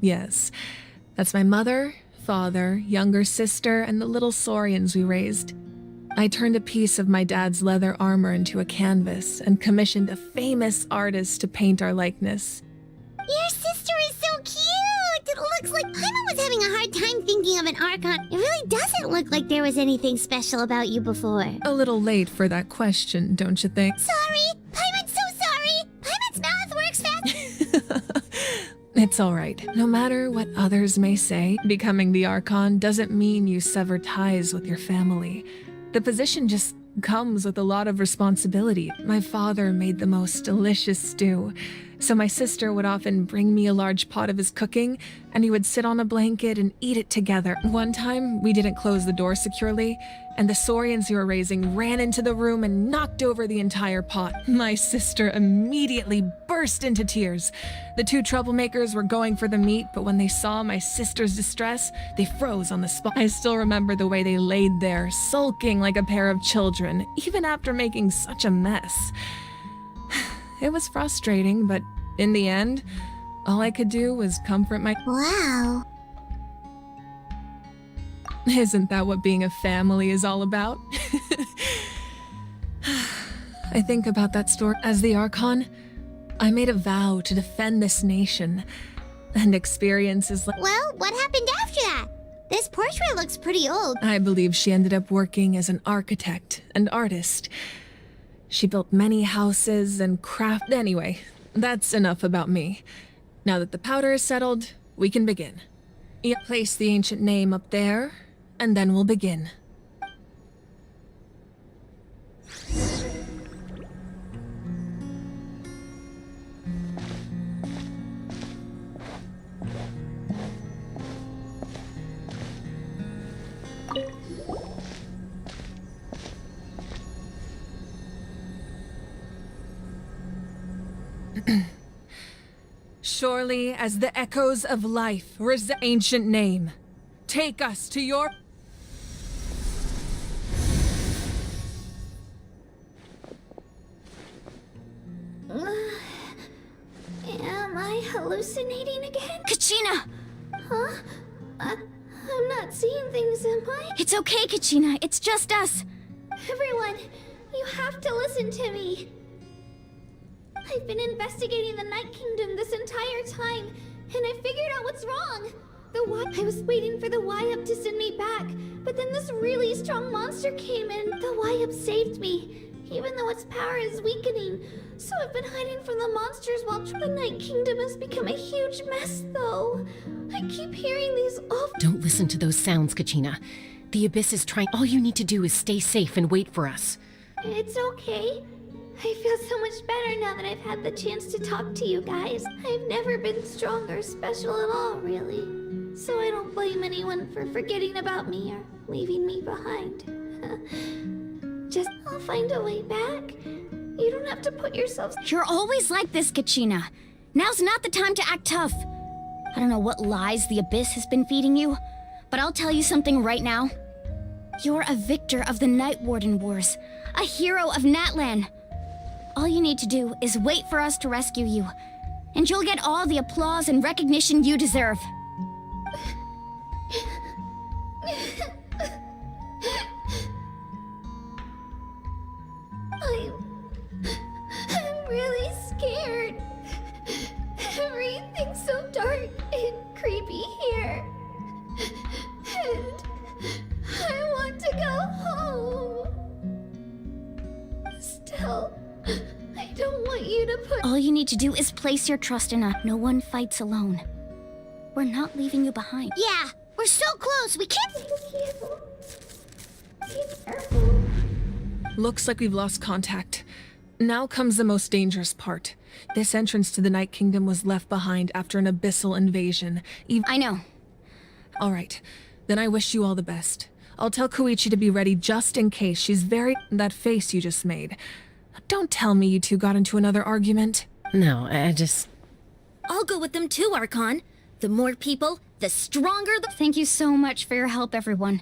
Yes. That's my mother, father, younger sister, and the little saurians we raised. I turned a piece of my dad's leather armor into a canvas and commissioned a famous artist to paint our likeness. Your sister is so cute! It looks like Paimon was having a hard time thinking of an Archon. It really doesn't look like there was anything special about you before. A little late for that question, don't you think? Sorry! Paimon's so sorry! Paimon's mouth works fast! It's alright. No matter what others may say, becoming the Archon doesn't mean you sever ties with your family. The position just comes with a lot of responsibility. My father made the most delicious stew, so my sister would often bring me a large pot of his cooking, and he would sit on a blanket and eat it together. One time, we didn't close the door securely, and the saurians we were raising ran into the room and knocked over the entire pot. My sister immediately burst into tears. The two troublemakers were going for the meat, but when they saw my sister's distress, they froze on the spot. I still remember the way they laid there, sulking like a pair of children, even after making such a mess. It was frustrating, but in the end, all I could do was comfort my— Wow. Isn't that what being a family is all about? I think about that story. As the Archon, I made a vow to defend this nation, and experiences like— Well, what happened after that? This portrait looks pretty old. I believe she ended up working as an architect and artist. She built many houses and craft— Anyway, that's enough about me. Now that the powder is settled, we can begin. Place the ancient name up there, and then we'll begin. Surely as the echoes of life ancient name, take us to your— Am I hallucinating again? Kachina! Huh? I'm not seeing things, am I? It's okay, Kachina. It's just us. Everyone, you have to listen to me. I've been investigating the Night Kingdom this entire time, and I figured out what's wrong. I was waiting for the Y-Up to send me back, but then this really strong monster came in. The Y-Up saved me, even though its power is weakening. So I've been hiding from the monsters while the Night Kingdom has become a huge mess, though. I keep hearing these awful— Don't listen to those sounds, Kachina. The Abyss is trying— All you need to do is stay safe and wait for us. It's okay. I feel so much better now that I've had the chance to talk to you guys. I've never been strong or special at all, really. So I don't blame anyone for forgetting about me or leaving me behind. Just, I'll find a way back. You don't have to put yourselves— You're always like this, Kachina. Now's not the time to act tough. I don't know what lies the Abyss has been feeding you, but I'll tell you something right now. You're a victor of the Night Warden Wars, a hero of Natlan. All you need to do is wait for us to rescue you, and you'll get all the applause and recognition you deserve. I'm really scared. Everything's so dark and creepy here. And I want to go home. Still, I don't want you to put— All you need to do is place your trust in us. No one fights alone. We're not leaving you behind. Yeah, we're so close. We can't— Looks like we've lost contact. Now comes the most dangerous part. This entrance to the Night Kingdom was left behind after an abyssal invasion. I know. Alright, then I wish you all the best. I'll tell Koichi to be ready just in case she's very... That face you just made. Don't tell me you two got into another argument. No, I just... I'll go with them too, Archon. The more people, the stronger the... Thank you so much for your help, everyone.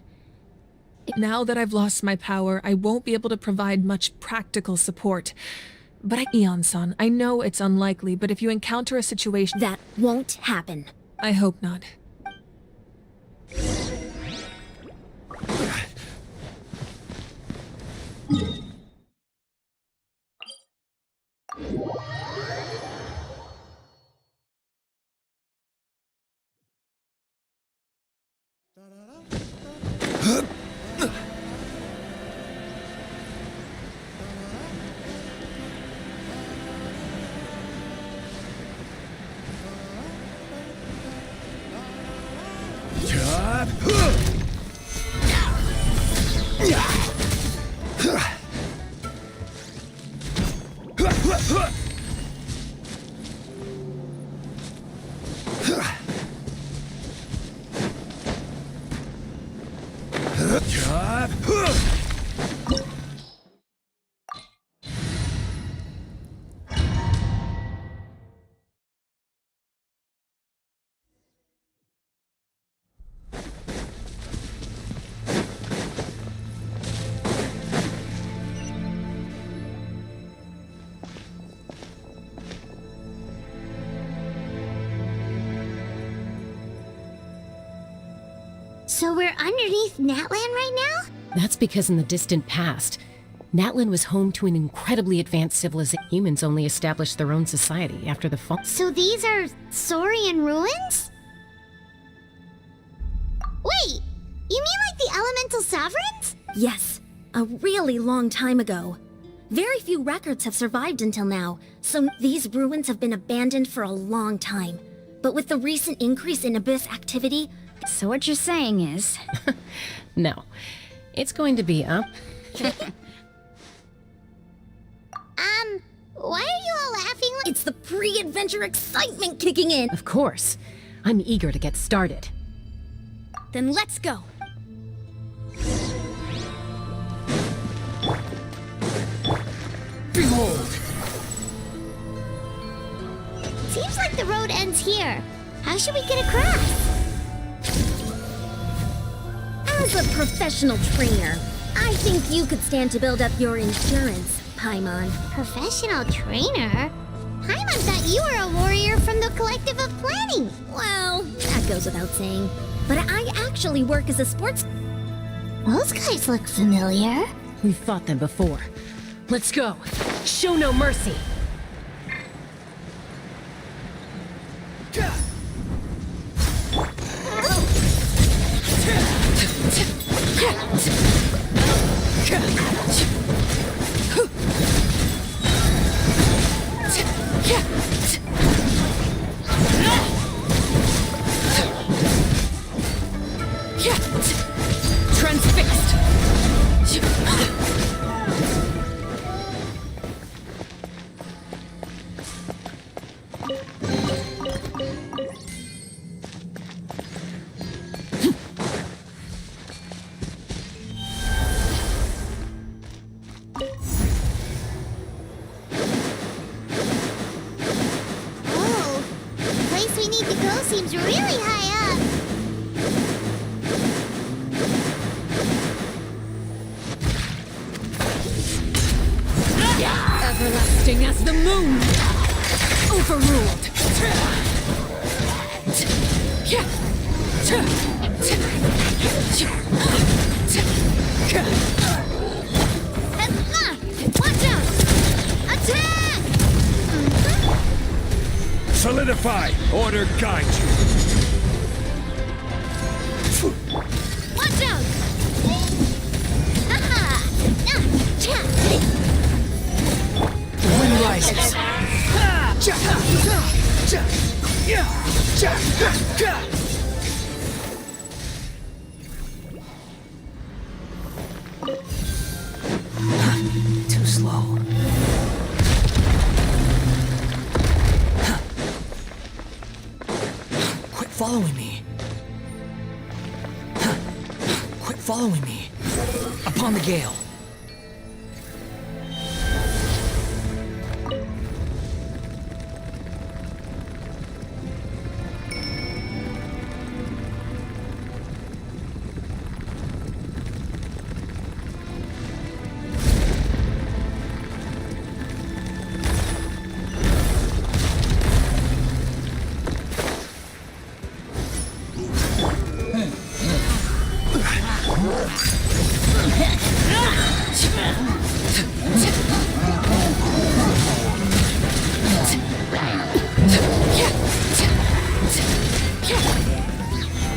Now that I've lost my power, I won't be able to provide much practical support. But Eon-san, I know it's unlikely, but if you encounter a situation... That won't happen. I hope not. So we're underneath Natlan right now? That's because in the distant past, Natlan was home to an incredibly advanced civilization. Humans only established their own society after the fall. So these are Saurian ruins? Wait, you mean like the elemental sovereigns? Yes, a really long time ago. Very few records have survived until now, so these ruins have been abandoned for a long time. But with the recent increase in Abyss activity... So what you're saying is... No. It's going to be up. Why are you all laughing like... It's the pre-adventure excitement kicking in! Of course. I'm eager to get started. Then let's go! Behold! Seems like the road ends here. How should we get across? As a professional trainer, I think you could stand to build up your endurance, Paimon. Professional trainer? Paimon thought you were a warrior from the Collective of Planning. Well, that goes without saying. But I actually work as a sports... Those guys look familiar. We've fought them before. Let's go. Show no mercy. Transfixed. Oh, the place we need to go seems really high up. Everlasting as the moon! Overruled! Watch out! Attack! Solidify! Order guide you! Watch out! Aha! The wind rises. following me. Quit following me. Upon the gale.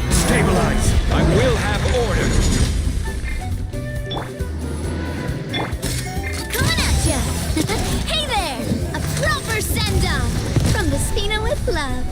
Stabilize! I will have order! Coming at ya! Hey there! A proper send-off! From the Spina with love.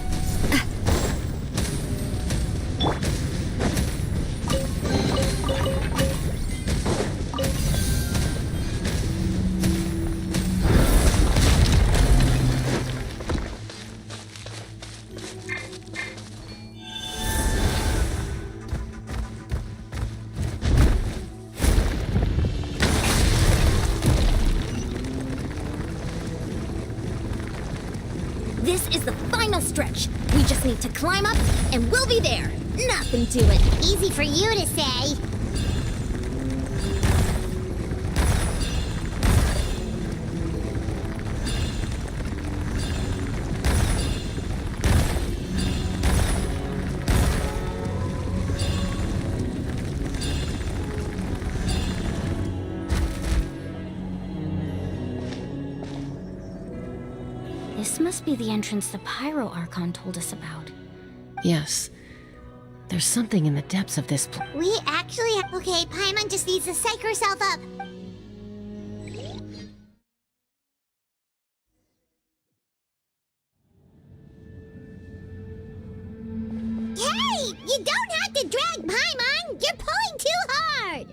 This is the final stretch. We just need to climb up, and we'll be there. Nothing to it. Easy for you to say. This must be the entrance the Pyro Archon told us about. Yes. There's something in the depths of this place. We actually... Okay, Paimon just needs to psych herself up. Hey! You don't have to drag Paimon! You're pulling too hard!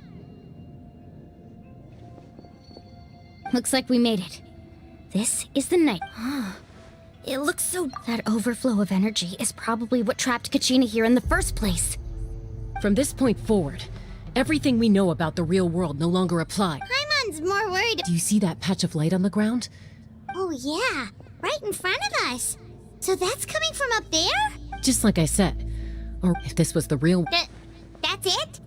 Looks like we made it. This is the night. It looks so... That overflow of energy is probably what trapped Kachina here in the first place. From this point forward, everything we know about the real world no longer apply. Paimon's more worried... Do you see that patch of light on the ground? Oh yeah, right in front of us. So that's coming from up there? Just like I said. Or if this was the real... That's it?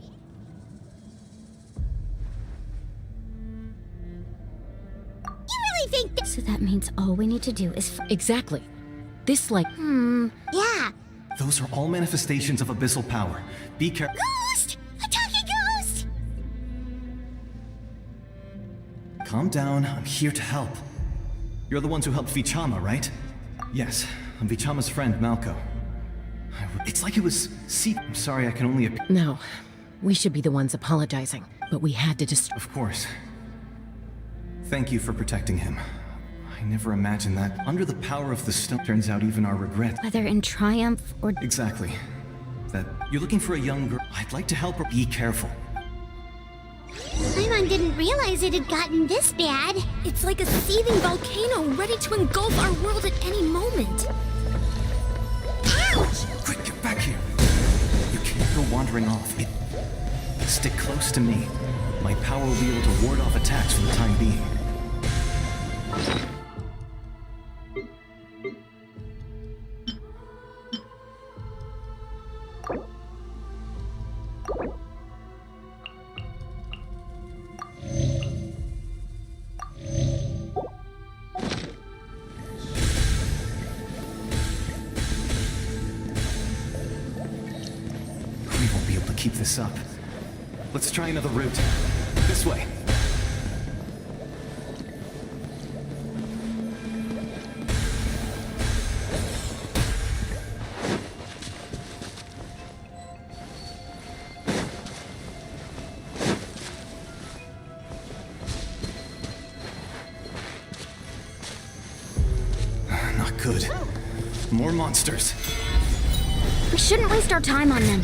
Think that... So that means all we need to do is... Exactly. This, like... Yeah. Those are all manifestations of abyssal power. Be careful. Ghost! A talking ghost! Calm down, I'm here to help. You're the ones who helped Vichama, right? Yes, I'm Vichama's friend, Malco. It's like it was... I'm sorry, I can only... No. We should be the ones apologizing. But we had to just... Of course. Thank you for protecting him. I never imagined that under the power of the stone turns out even our regret. Whether in triumph or... Exactly. That you're looking for a young girl. I'd like to help her. Be careful. Paimon didn't realize it had gotten this bad. It's like a seething volcano ready to engulf our world at any moment. Ouch! Quick, get back here. You can't go wandering off. Stick close to me. My power will be able to ward off attacks for the time being. We won't be able to keep this up. Let's try another route. This way. Not good. More monsters. We shouldn't waste our time on them.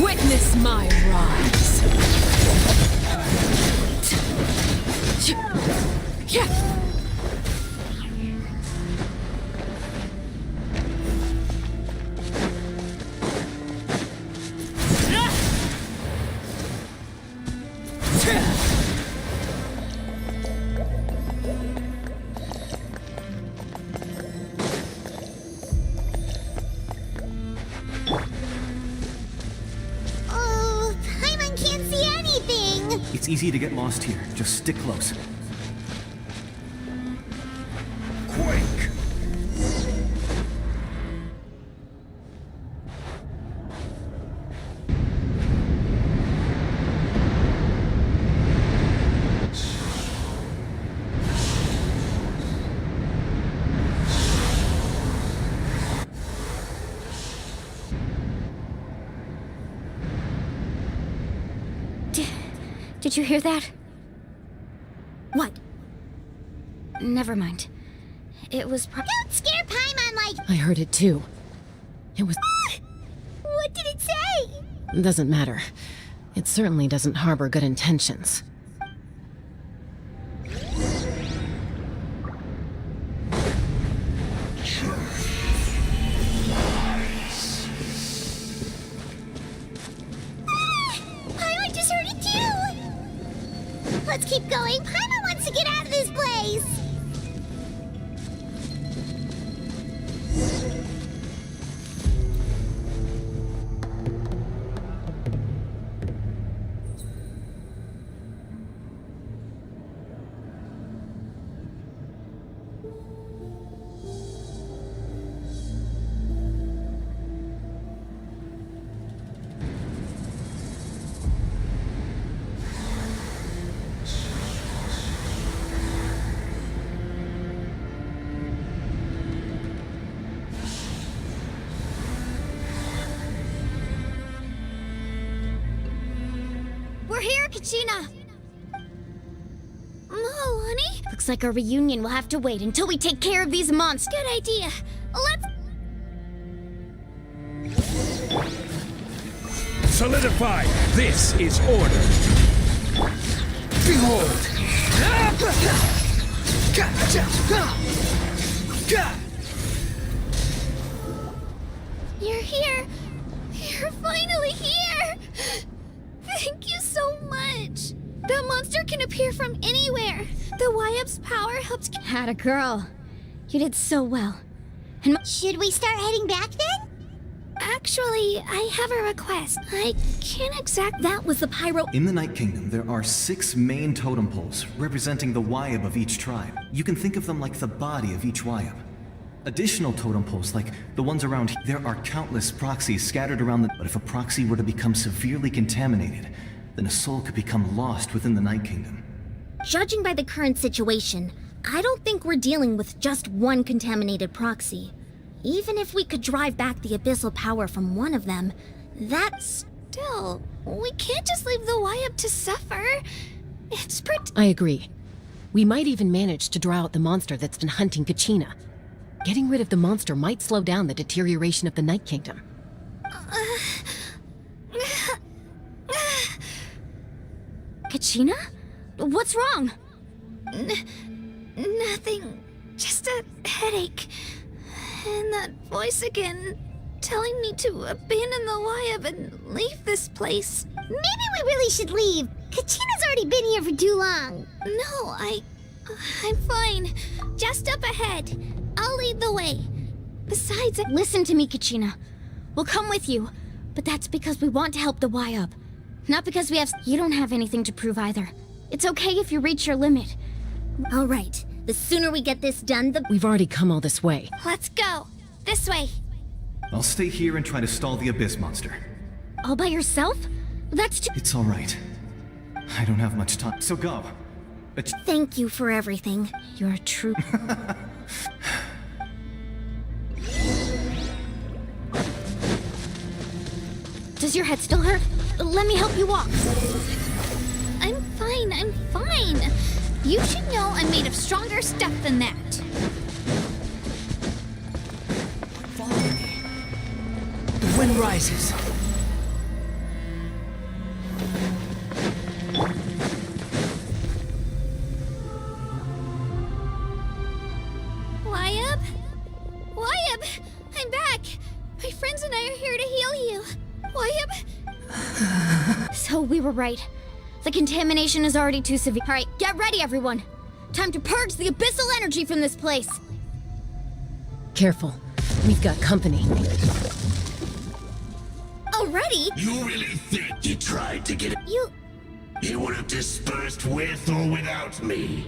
Witness my rise. anything! It's easy to get lost here. Just stick close. Quake! Did you hear that? What? Never mind. It was Don't scare Paimon like... I heard it too. It was... What did it say? Doesn't matter. It certainly doesn't harbor good intentions. Paimon just heard it too! Let's keep going. Paimon wants to get out of this place! We're here, Kachina! Oh, honey? Looks like our reunion will have to wait until we take care of these monsters. Good idea. Let's... Solidify! This is order! Behold! You're here! You're finally here! Thank you so much! The monster can appear from anywhere! The YUP's power helps... Had a girl. You did so well. And should we start heading back then? Actually, I have a request. I can't exact... That was the pyro... In the Night Kingdom, there are 6 main totem poles, representing the YUP of each tribe. You can think of them like the body of each YUP. Additional totem poles, like the ones around here, there are countless proxies scattered around the... But if a proxy were to become severely contaminated, then a soul could become lost within the Night Kingdom. Judging by the current situation, I don't think we're dealing with just one contaminated proxy. Even if we could drive back the abyssal power from one of them, that's... Still, we can't just leave the YUP to suffer. It's I agree. We might even manage to draw out the monster that's been hunting Kachina. Getting rid of the monster might slow down the deterioration of the Night Kingdom. Kachina? What's wrong? Nothing. Just a headache. And that voice again, telling me to abandon the YUP and leave this place. Maybe we really should leave. Kachina's already been here for too long. No, I'm fine. Just up ahead. I'll lead the way. Besides, Listen to me, Kachina. We'll come with you, but that's because we want to help the YUP. Not because we have... You don't have anything to prove either. It's okay if you reach your limit. All right. The sooner we get this done, the... We've already come all this way. Let's go. This way. I'll stay here and try to stall the Abyss monster. All by yourself? That's too... It's all right. I don't have much time, so go. Thank you for everything. You're a true... Does your head still hurt? Let me help you walk. I'm fine. You should know I'm made of stronger stuff than that. Follow me. The wind rises. YUP! I'm back! My friends and I are here to heal you. YUP! So we were right. The contamination is already too severe. All right, get ready, everyone. Time to purge the abyssal energy from this place. Careful. We've got company. Already? You really think you tried to get it? you would have dispersed with or without me.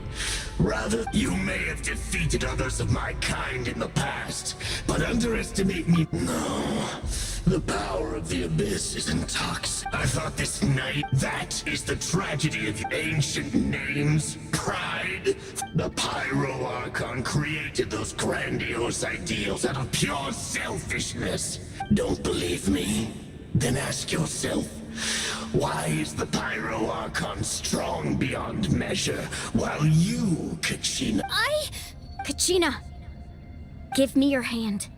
Rather, you may have defeated others of my kind in the past, but underestimate me. No. The power of the Abyss is intoxicating. I thought this night, that is the tragedy of ancient names, pride. The Pyro Archon created those grandiose ideals out of pure selfishness. Don't believe me? Then ask yourself, why is the Pyro Archon strong beyond measure, while you, Kachina... Kachina, give me your hand.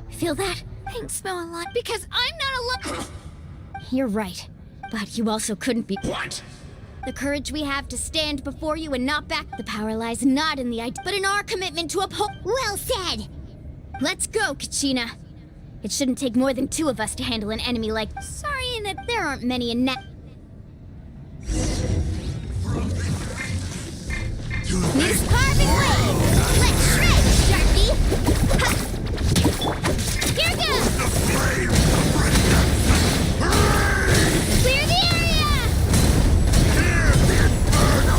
Feel that? Thanks, Moalani, because I'm not alone. You're right, but you also couldn't be— What? The courage we have to stand before you and not back— The power lies not in the idea, but in our commitment to uphold— Well said! Let's go, Kachina. It shouldn't take more than 2 of us to handle an enemy like— Sorry, and there aren't many in that— Use carving blade! Let's shred, Sharpie! Ha! Here goes! The flame! Clear the area! Hear the inferno!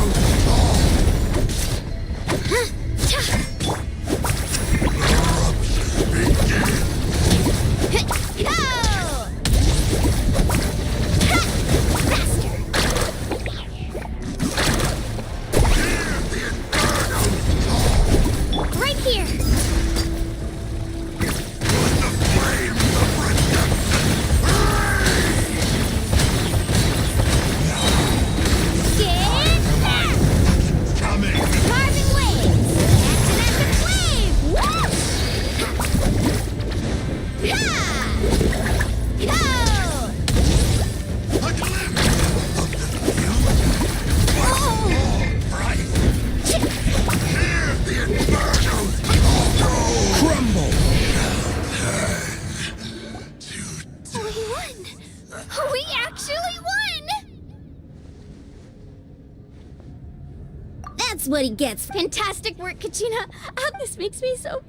Right here! What he gets. Fantastic work, Kachina. This makes me so...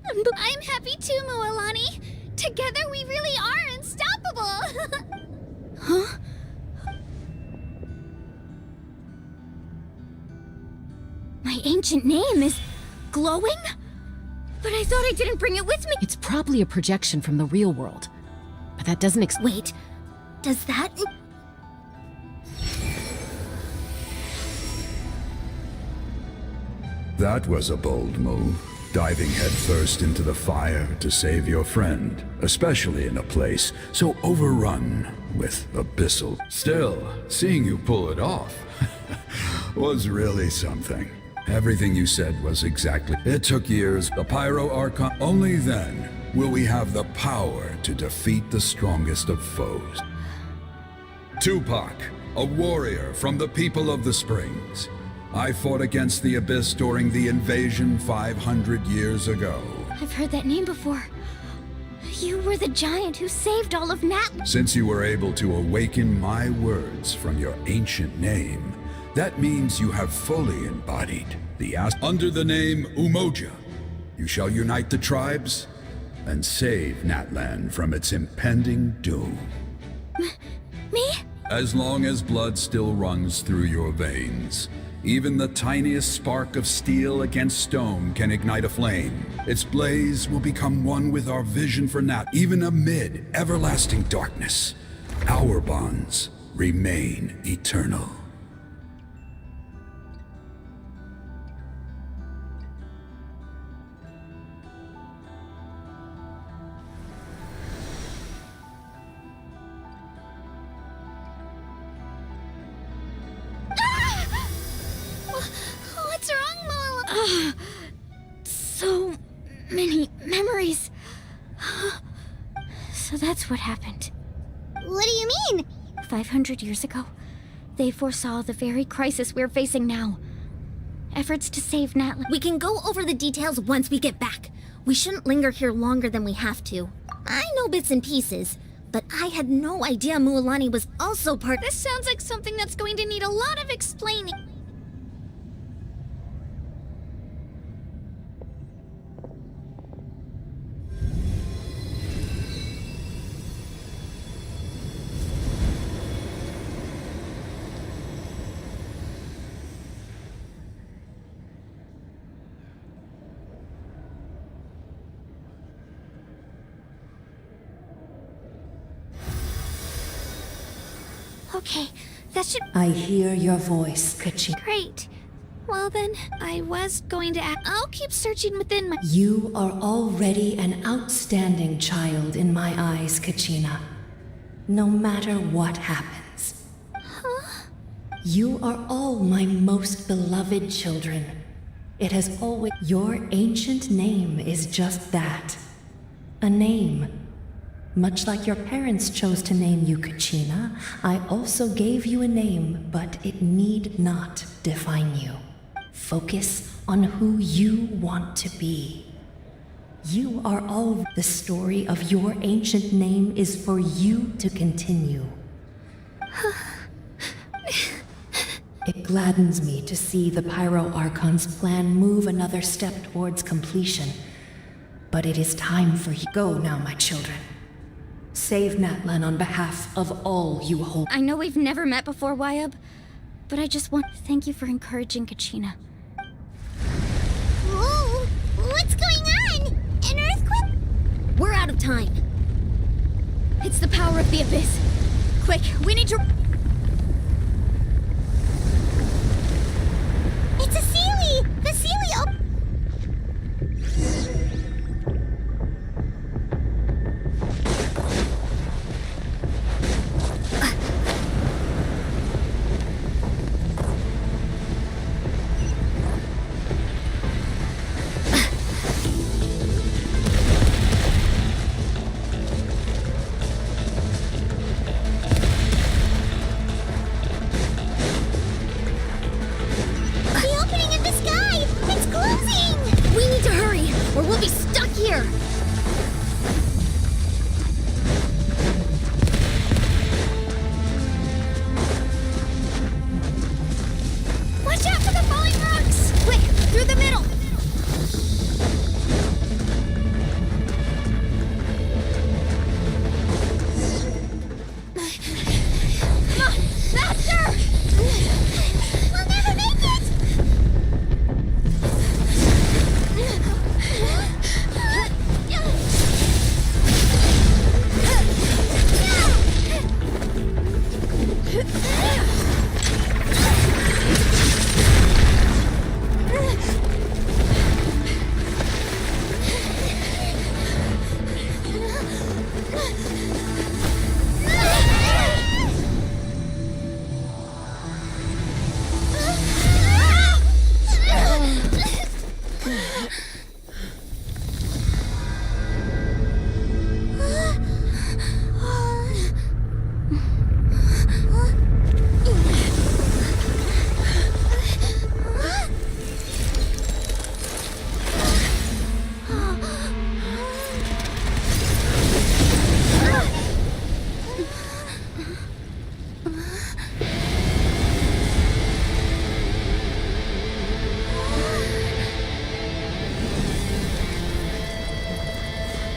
I'm happy too, Moalani. Together we really are unstoppable. Huh? My ancient name is glowing? But I thought I didn't bring it with me. It's probably a projection from the real world. But that doesn't Wait, does that... That was a bold move, diving headfirst into the fire to save your friend, especially in a place so overrun with abyssal. Still, seeing you pull it off was really something. Everything you said was exactly. It took years. The Pyro Archon. Only then will we have the power to defeat the strongest of foes. Tupac, a warrior from the people of the Springs. I fought against the Abyss during the invasion 500 years ago. I've heard that name before. You were the giant who saved all of Natlan. Since you were able to awaken my words from your ancient name, that means you have fully embodied the under the name Umoja. You shall unite the tribes and save Natlan from its impending doom. Me? As long as blood still runs through your veins, even the tiniest spark of steel against stone can ignite a flame. Its blaze will become one with our vision for Nat. Even amid everlasting darkness, our bonds remain eternal. So many memories. So that's what happened. What do you mean? 500 years ago, they foresaw the very crisis we're facing now. Efforts to save Natlan. We can go over the details once we get back. We shouldn't linger here longer than we have to. I know bits and pieces, but I had no idea Mualani was also part— This sounds like something that's going to need a lot of explaining. Okay, that should... I hear your voice, Kachina. Great. Well then, I was going to act... I'll keep searching within my... You are already an outstanding child in my eyes, Kachina. No matter what happens. Huh? You are all my most beloved children. It has always... Your ancient name is just that. A name. Much like your parents chose to name you Kachina, I also gave you a name, but it need not define you. Focus on who you want to be. You are all... The story of your ancient name is for you to continue. It gladdens me to see the Pyro Archon's plan move another step towards completion. But it is time for you. Go now, my children. Save Natlan on behalf of all you hold. I know we've never met before, Wyab, but I just want to thank you for encouraging Kachina. Whoa! What's going on? An earthquake? We're out of time. It's the power of the Abyss. Quick, we need to... It's a Sealy! The Sealy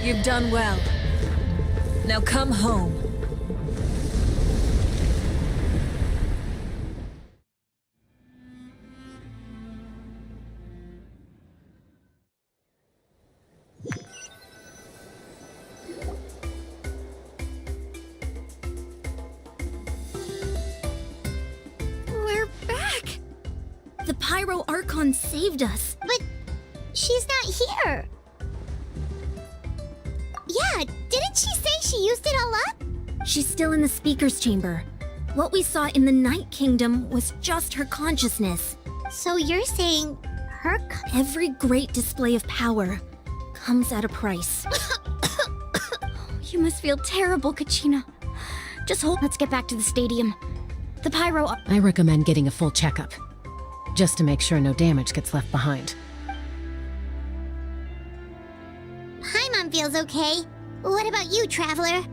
You've done well. Now come home. We're back! The Pyro Archon saved us. But she's not here. Yeah, didn't she say she used it all up? She's still in the speaker's chamber. What we saw in the Night Kingdom was just her consciousness. So you're saying her... Every great display of power comes at a price. You must feel terrible, Kachina. Just hold. Let's get back to the stadium. The Pyro... I recommend getting a full checkup, just to make sure no damage gets left behind. Paimon feels okay. What about you, Traveler?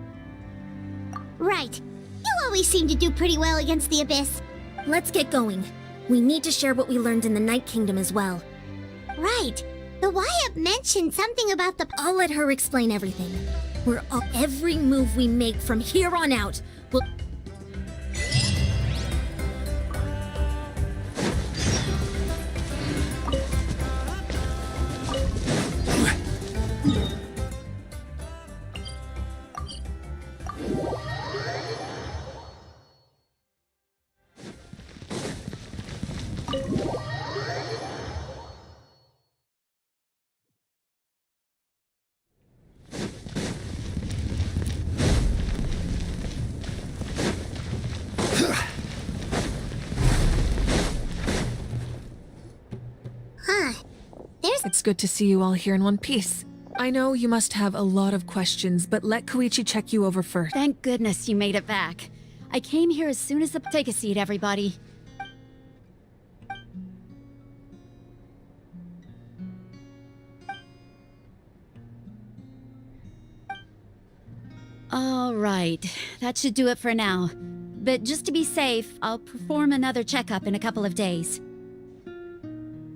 Right. You always seem to do pretty well against the Abyss. Let's get going. We need to share what we learned in the Night Kingdom as well. Right. The Wyab mentioned something about the... I'll let her explain everything. Every move we make from here on out will... It's good to see you all here in one piece. I know you must have a lot of questions, but let Koichi check you over first. Thank goodness you made it back. I came here as soon as the... Take a seat, everybody. All right, that should do it for now. But just to be safe, I'll perform another checkup in a couple of days.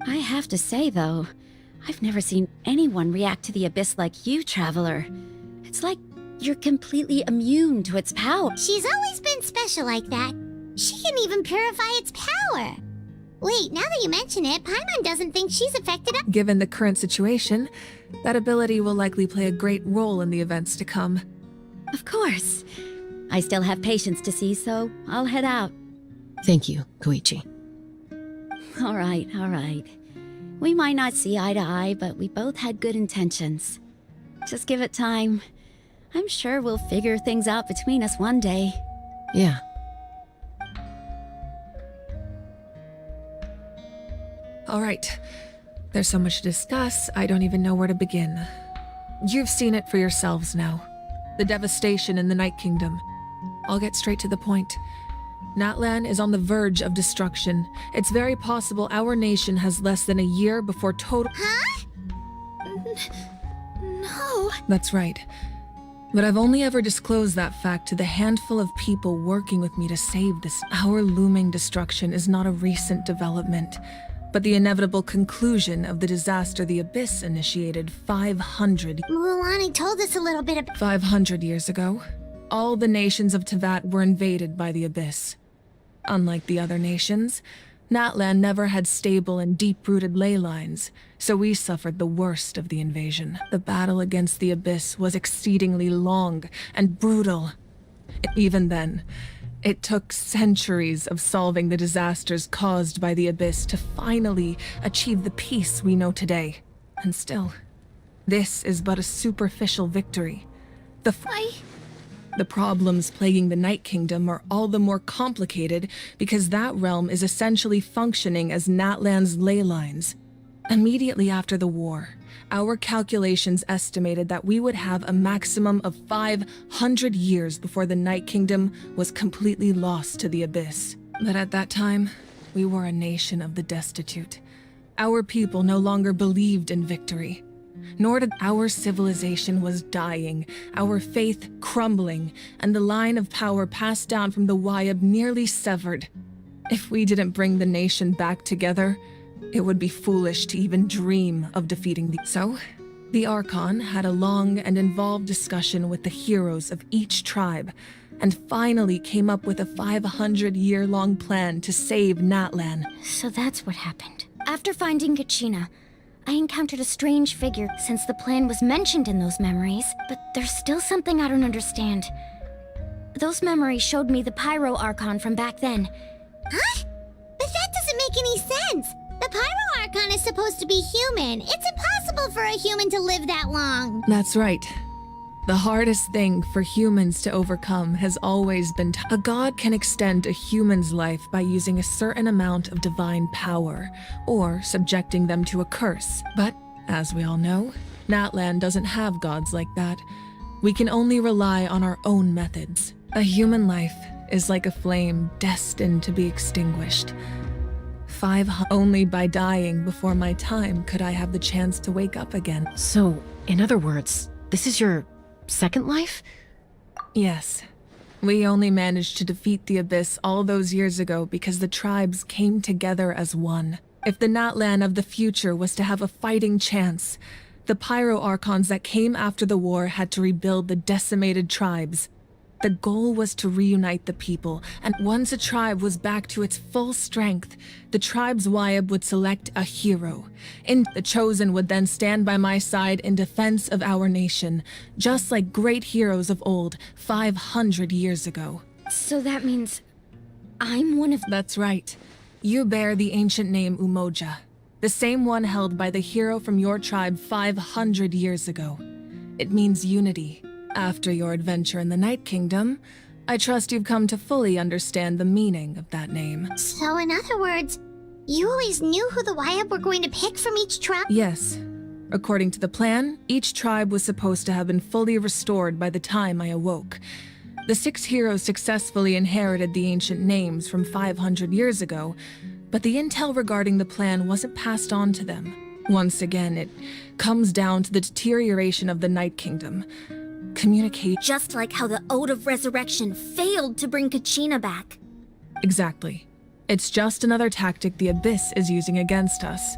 I have to say, though, I've never seen anyone react to the Abyss like you, Traveler. It's like you're completely immune to its power. She's always been special like that. She can even purify its power. Wait, now that you mention it, Paimon doesn't think she's affected. Given the current situation, that ability will likely play a great role in the events to come. Of course. I still have patients to see, so I'll head out. Thank you, Koichi. All right, all right. We might not see eye to eye, but we both had good intentions. Just give it time. I'm sure we'll figure things out between us one day. Yeah. All right. There's so much to discuss, I don't even know where to begin. You've seen it for yourselves now. The devastation in the Night Kingdom. I'll get straight to the point. Natlan is on the verge of destruction. It's very possible our nation has less than a year before total— Huh? No. That's right. But I've only ever disclosed that fact to the handful of people working with me to save this. Our looming destruction is not a recent development, but the inevitable conclusion of the disaster the Abyss initiated 500 Mulani told us a little bit about— 500 years ago. All the nations of Teyvat were invaded by the Abyss. Unlike the other nations, Natlan never had stable and deep-rooted ley lines, so we suffered the worst of the invasion. The battle against the Abyss was exceedingly long and brutal. Even then, it took centuries of solving the disasters caused by the Abyss to finally achieve the peace we know today. And still, this is but a superficial victory. The problems plaguing the Night Kingdom are all the more complicated because that realm is essentially functioning as Natlan's ley lines. Immediately after the war, our calculations estimated that we would have a maximum of 500 years before the Night Kingdom was completely lost to the Abyss. But at that time, we were a nation of the destitute. Our people no longer believed in victory. Nor did our civilization was dying, our faith crumbling, and the line of power passed down from the Wayab nearly severed. If we didn't bring the nation back together, it would be foolish to even dream of defeating the— So, the Archon had a long and involved discussion with the heroes of each tribe, and finally came up with a 500-year-long plan to save Natlan. So that's what happened. After finding Kachina, I encountered a strange figure since the plan was mentioned in those memories, but there's still something I don't understand. Those memories showed me the Pyro Archon from back then. Huh? But that doesn't make any sense! The Pyro Archon is supposed to be human. It's impossible for a human to live that long. That's right. The hardest thing for humans to overcome has always been a god can extend a human's life by using a certain amount of divine power, or subjecting them to a curse. But, as we all know, Natlan doesn't have gods like that. We can only rely on our own methods. A human life is like a flame destined to be extinguished. Only by dying before my time could I have the chance to wake up again. So, in other words, this is your second life? Yes. We only managed to defeat the Abyss all those years ago because the tribes came together as one. If the Natlan of the future was to have a fighting chance, the Pyro Archons that came after the war had to rebuild the decimated tribes. The goal was to reunite the people, and once a tribe was back to its full strength, the tribe's Wayab would select a hero. And the chosen would then stand by my side in defense of our nation, just like great heroes of old 500 years ago. So that means I'm one of— That's right. You bear the ancient name Umoja, the same one held by the hero from your tribe 500 years ago. It means unity. After your adventure in the Night Kingdom, I trust you've come to fully understand the meaning of that name. So in other words, You always knew who the Wyatt were going to pick from each tribe? Yes. According to the plan, each tribe was supposed to have been fully restored by the time I awoke. The 6 heroes successfully inherited the ancient names from 500 years ago, but the intel regarding the plan wasn't passed on to them. Once again, it comes down to the deterioration of the Night Kingdom. Communicate. Just like how the Ode of Resurrection failed to bring Kachina back. Exactly. It's just another tactic the Abyss is using against us.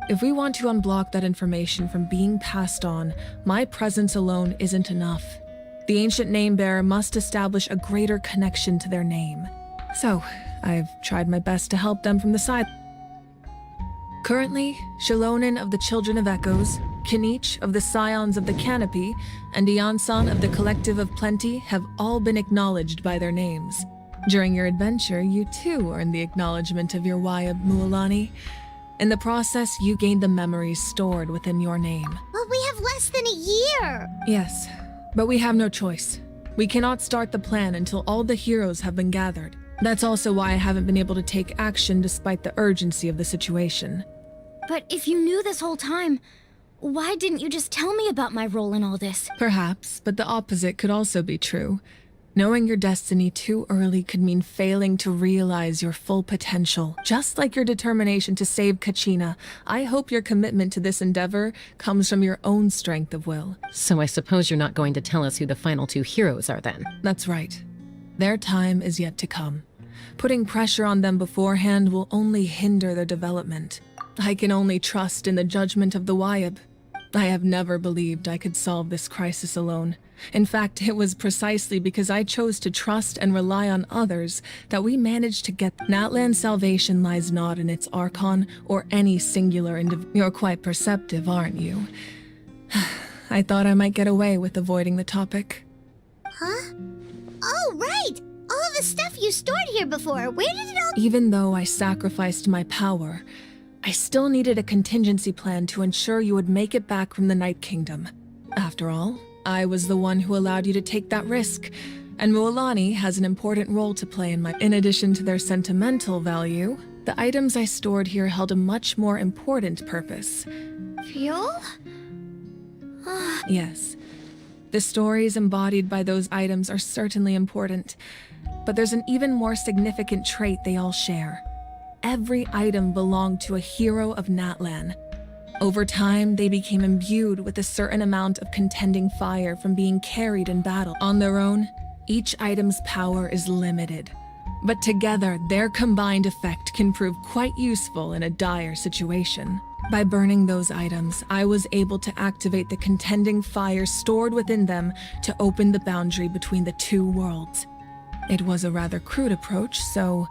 If we want to unblock that information from being passed on, my presence alone isn't enough. The ancient name-bearer must establish a greater connection to their name. So, I've tried my best to help them from the side. Currently, Shalonin of the Children of Echoes, Kinich of the Scions of the Canopy, and Iansan of the Collective of Plenty have all been acknowledged by their names. During your adventure, you too earned the acknowledgement of your Wayab Mualani. In the process, you gained the memories stored within your name. But we have less than a year! Yes, but we have no choice. We cannot start the plan until all the heroes have been gathered. That's also why I haven't been able to take action despite the urgency of the situation. But if you knew this whole time, why didn't you just tell me about my role in all this? Perhaps, but the opposite could also be true. Knowing your destiny too early could mean failing to realize your full potential. Just like your determination to save Kachina, I hope your commitment to this endeavor comes from your own strength of will. So I suppose you're not going to tell us who the final 2 heroes are then? That's right. Their time is yet to come. Putting pressure on them beforehand will only hinder their development. I can only trust in the judgment of the Wayab. I have never believed I could solve this crisis alone. In fact, it was precisely because I chose to trust and rely on others that we managed to get. Natlan's salvation lies not in its Archon or any singular individual. You're quite perceptive, aren't you? I thought I might get away with avoiding the topic. Huh? Oh, right! All of the stuff you stored here before, where did it all— Even though I sacrificed my power, I still needed a contingency plan to ensure you would make it back from the Night Kingdom. After all, I was the one who allowed you to take that risk, and Mualani has an important role to play in my— In addition to their sentimental value, the items I stored here held a much more important purpose. Fuel? Yes. The stories embodied by those items are certainly important, but there's an even more significant trait they all share. Every item belonged to a hero of Natlan. Over time, they became imbued with a certain amount of contending fire from being carried in battle. On their own, each item's power is limited, but together, their combined effect can prove quite useful in a dire situation. By burning those items, I was able to activate the contending fire stored within them to open the boundary between the 2 worlds. It was a rather crude approach, so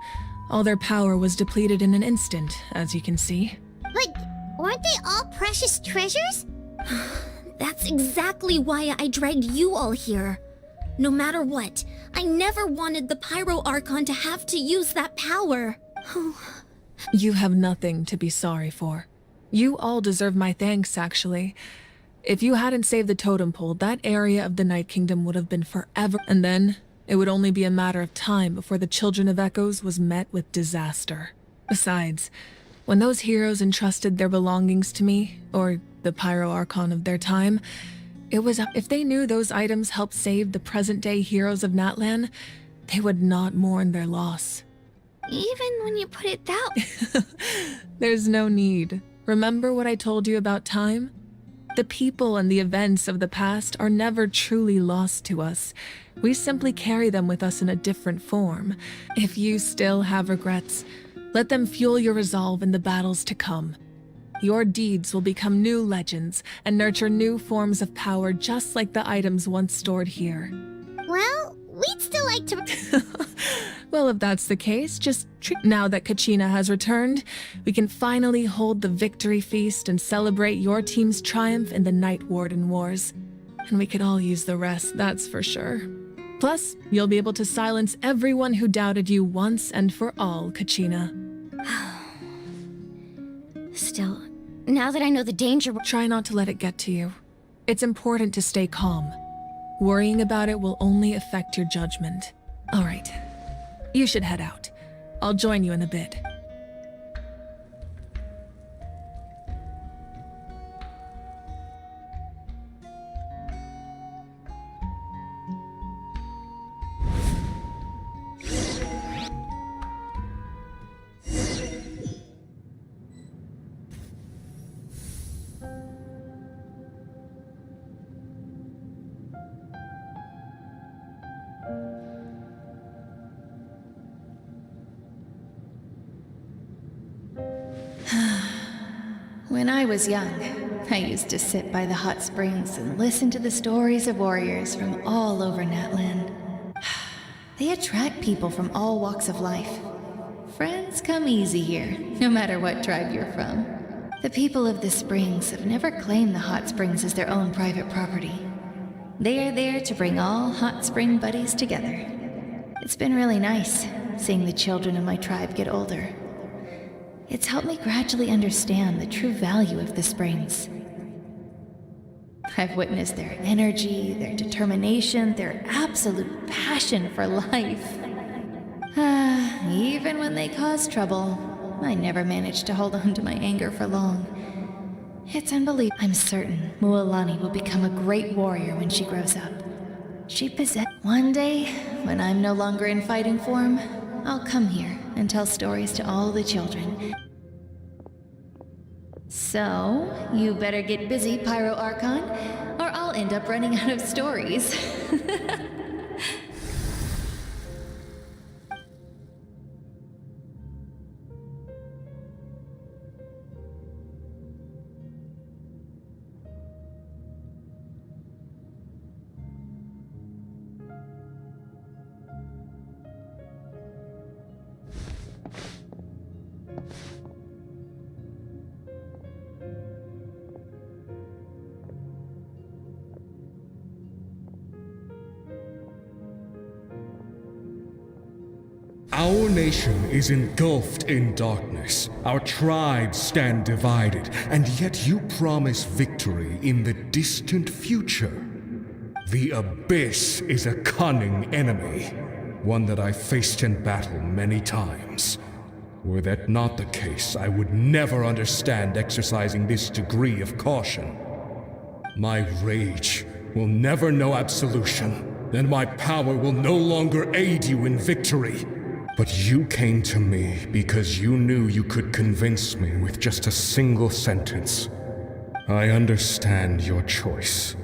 all their power was depleted in an instant, as you can see. But weren't they all precious treasures? That's exactly why I dragged you all here. No matter what, I never wanted the Pyro Archon to have to use that power. You have nothing to be sorry for. You all deserve my thanks, actually. If you hadn't saved the totem pole, that area of the Night Kingdom would have been forever, and then it would only be a matter of time before the Children of Echoes was met with disaster. Besides, when those heroes entrusted their belongings to me, or the Pyro Archon of their time, it was if they knew those items helped save the present-day heroes of Natlan, they would not mourn their loss. Even when you put it that— There's no need. Remember what I told you about time? The people and the events of the past are never truly lost to us. We simply carry them with us in a different form. If you still have regrets, let them fuel your resolve in the battles to come. Your deeds will become new legends and nurture new forms of power just like the items once stored here. Well, we'd still like to— Well, if that's the case, now that Kachina has returned, we can finally hold the victory feast and celebrate your team's triumph in the Night Warden Wars. And we could all use the rest, that's for sure. Plus, you'll be able to silence everyone who doubted you once and for all, Kachina. Still, now that I know the danger— Try not to let it get to you. It's important to stay calm. Worrying about it will only affect your judgment. All right. You should head out. I'll join you in a bit. When I was young, I used to sit by the hot springs and listen to the stories of warriors from all over Natlan. They attract people from all walks of life. Friends come easy here, no matter what tribe you're from. The people of the springs have never claimed the hot springs as their own private property. They are there to bring all hot spring buddies together. It's been really nice seeing the children of my tribe get older. It's helped me gradually understand the true value of the springs. I've witnessed their energy, their determination, their absolute passion for life. Even when they cause trouble, I never managed to hold on to my anger for long. It's unbelievable. I'm certain Mualani will become a great warrior when she grows up. She possesses. One day, when I'm no longer in fighting form, I'll come here and tell stories to all the children. So, you better get busy, Pyro Archon, or I'll end up running out of stories. Our nation is engulfed in darkness. Our tribes stand divided, and yet you promise victory in the distant future. The Abyss is a cunning enemy, one that I've faced in battle many times. Were that not the case, I would never understand exercising this degree of caution. My rage will never know absolution, and my power will no longer aid you in victory. But you came to me because you knew you could convince me with just a single sentence. I understand your choice.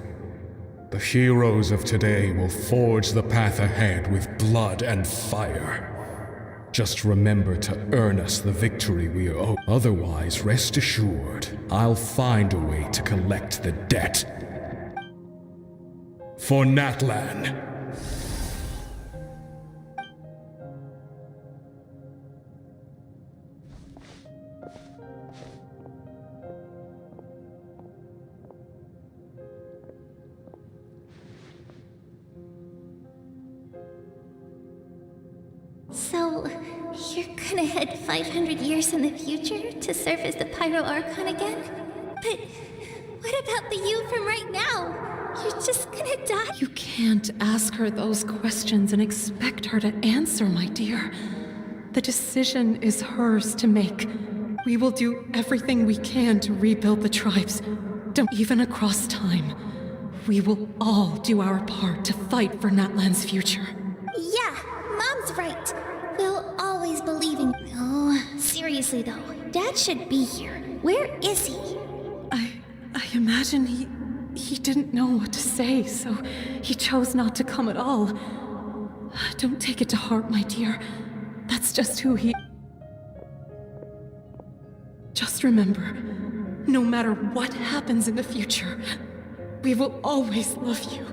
The heroes of today will forge the path ahead with blood and fire. Just remember to earn us the victory we owe. Otherwise, rest assured, I'll find a way to collect the debt. For Natlan. So, you're gonna head 500 years in the future to serve as the Pyro Archon again? But what about the you from right now? You're just gonna die? You can't ask her those questions and expect her to answer, my dear. The decision is hers to make. We will do everything we can to rebuild the tribes. Don't even across time. We will all do our part to fight for Natlan's future. Yeah, Mom's right. We'll always believe in... Oh, seriously though, Dad should be here. Where is he? I imagine he didn't know what to say, so he chose not to come at all. Don't take it to heart, my dear. That's just who he... Just remember, no matter what happens in the future, we will always love you.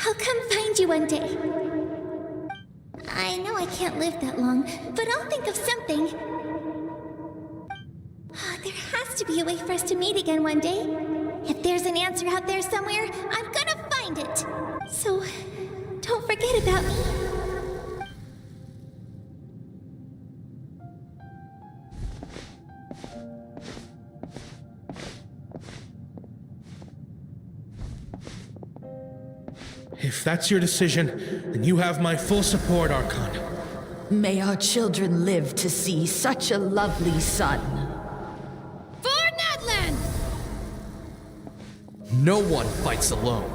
I'll come find you one day. I know I can't live that long, but I'll think of something. There has to be a way for us to meet again one day. If there's an answer out there somewhere, I'm gonna find it. So, don't forget about me. If that's your decision, then you have my full support, Archon. May our children live to see such a lovely son. For Natlan! No one fights alone.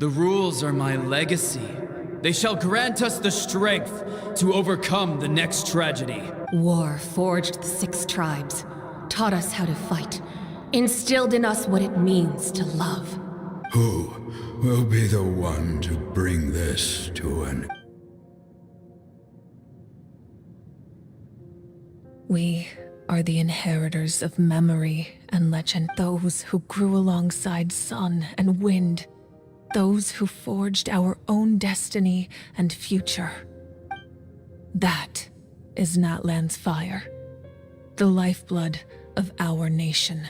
The rules are my legacy. They shall grant us the strength to overcome the next tragedy. War forged the 6 tribes, taught us how to fight, instilled in us what it means to love. Who will be the one to bring this to an... We are the inheritors of memory and legend, those who grew alongside sun and wind, those who forged our own destiny and future. That is Natlan's fire, the lifeblood of our nation.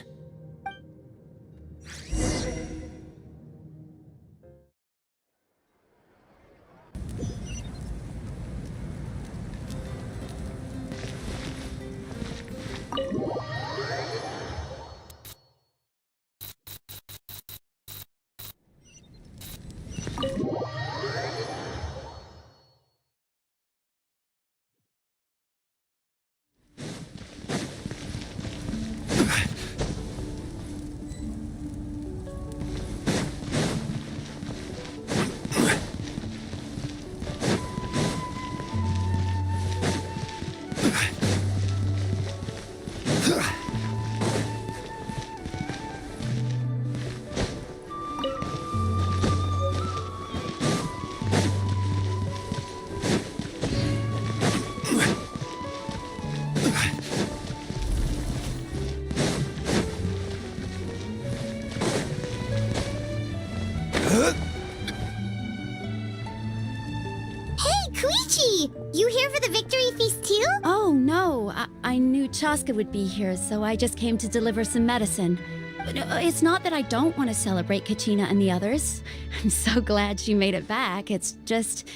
You here for the victory feast too? Oh, no. I knew Chaska would be here, so I just came to deliver some medicine. But it's not that I don't want to celebrate Kachina and the others. I'm so glad she made it back. It's just...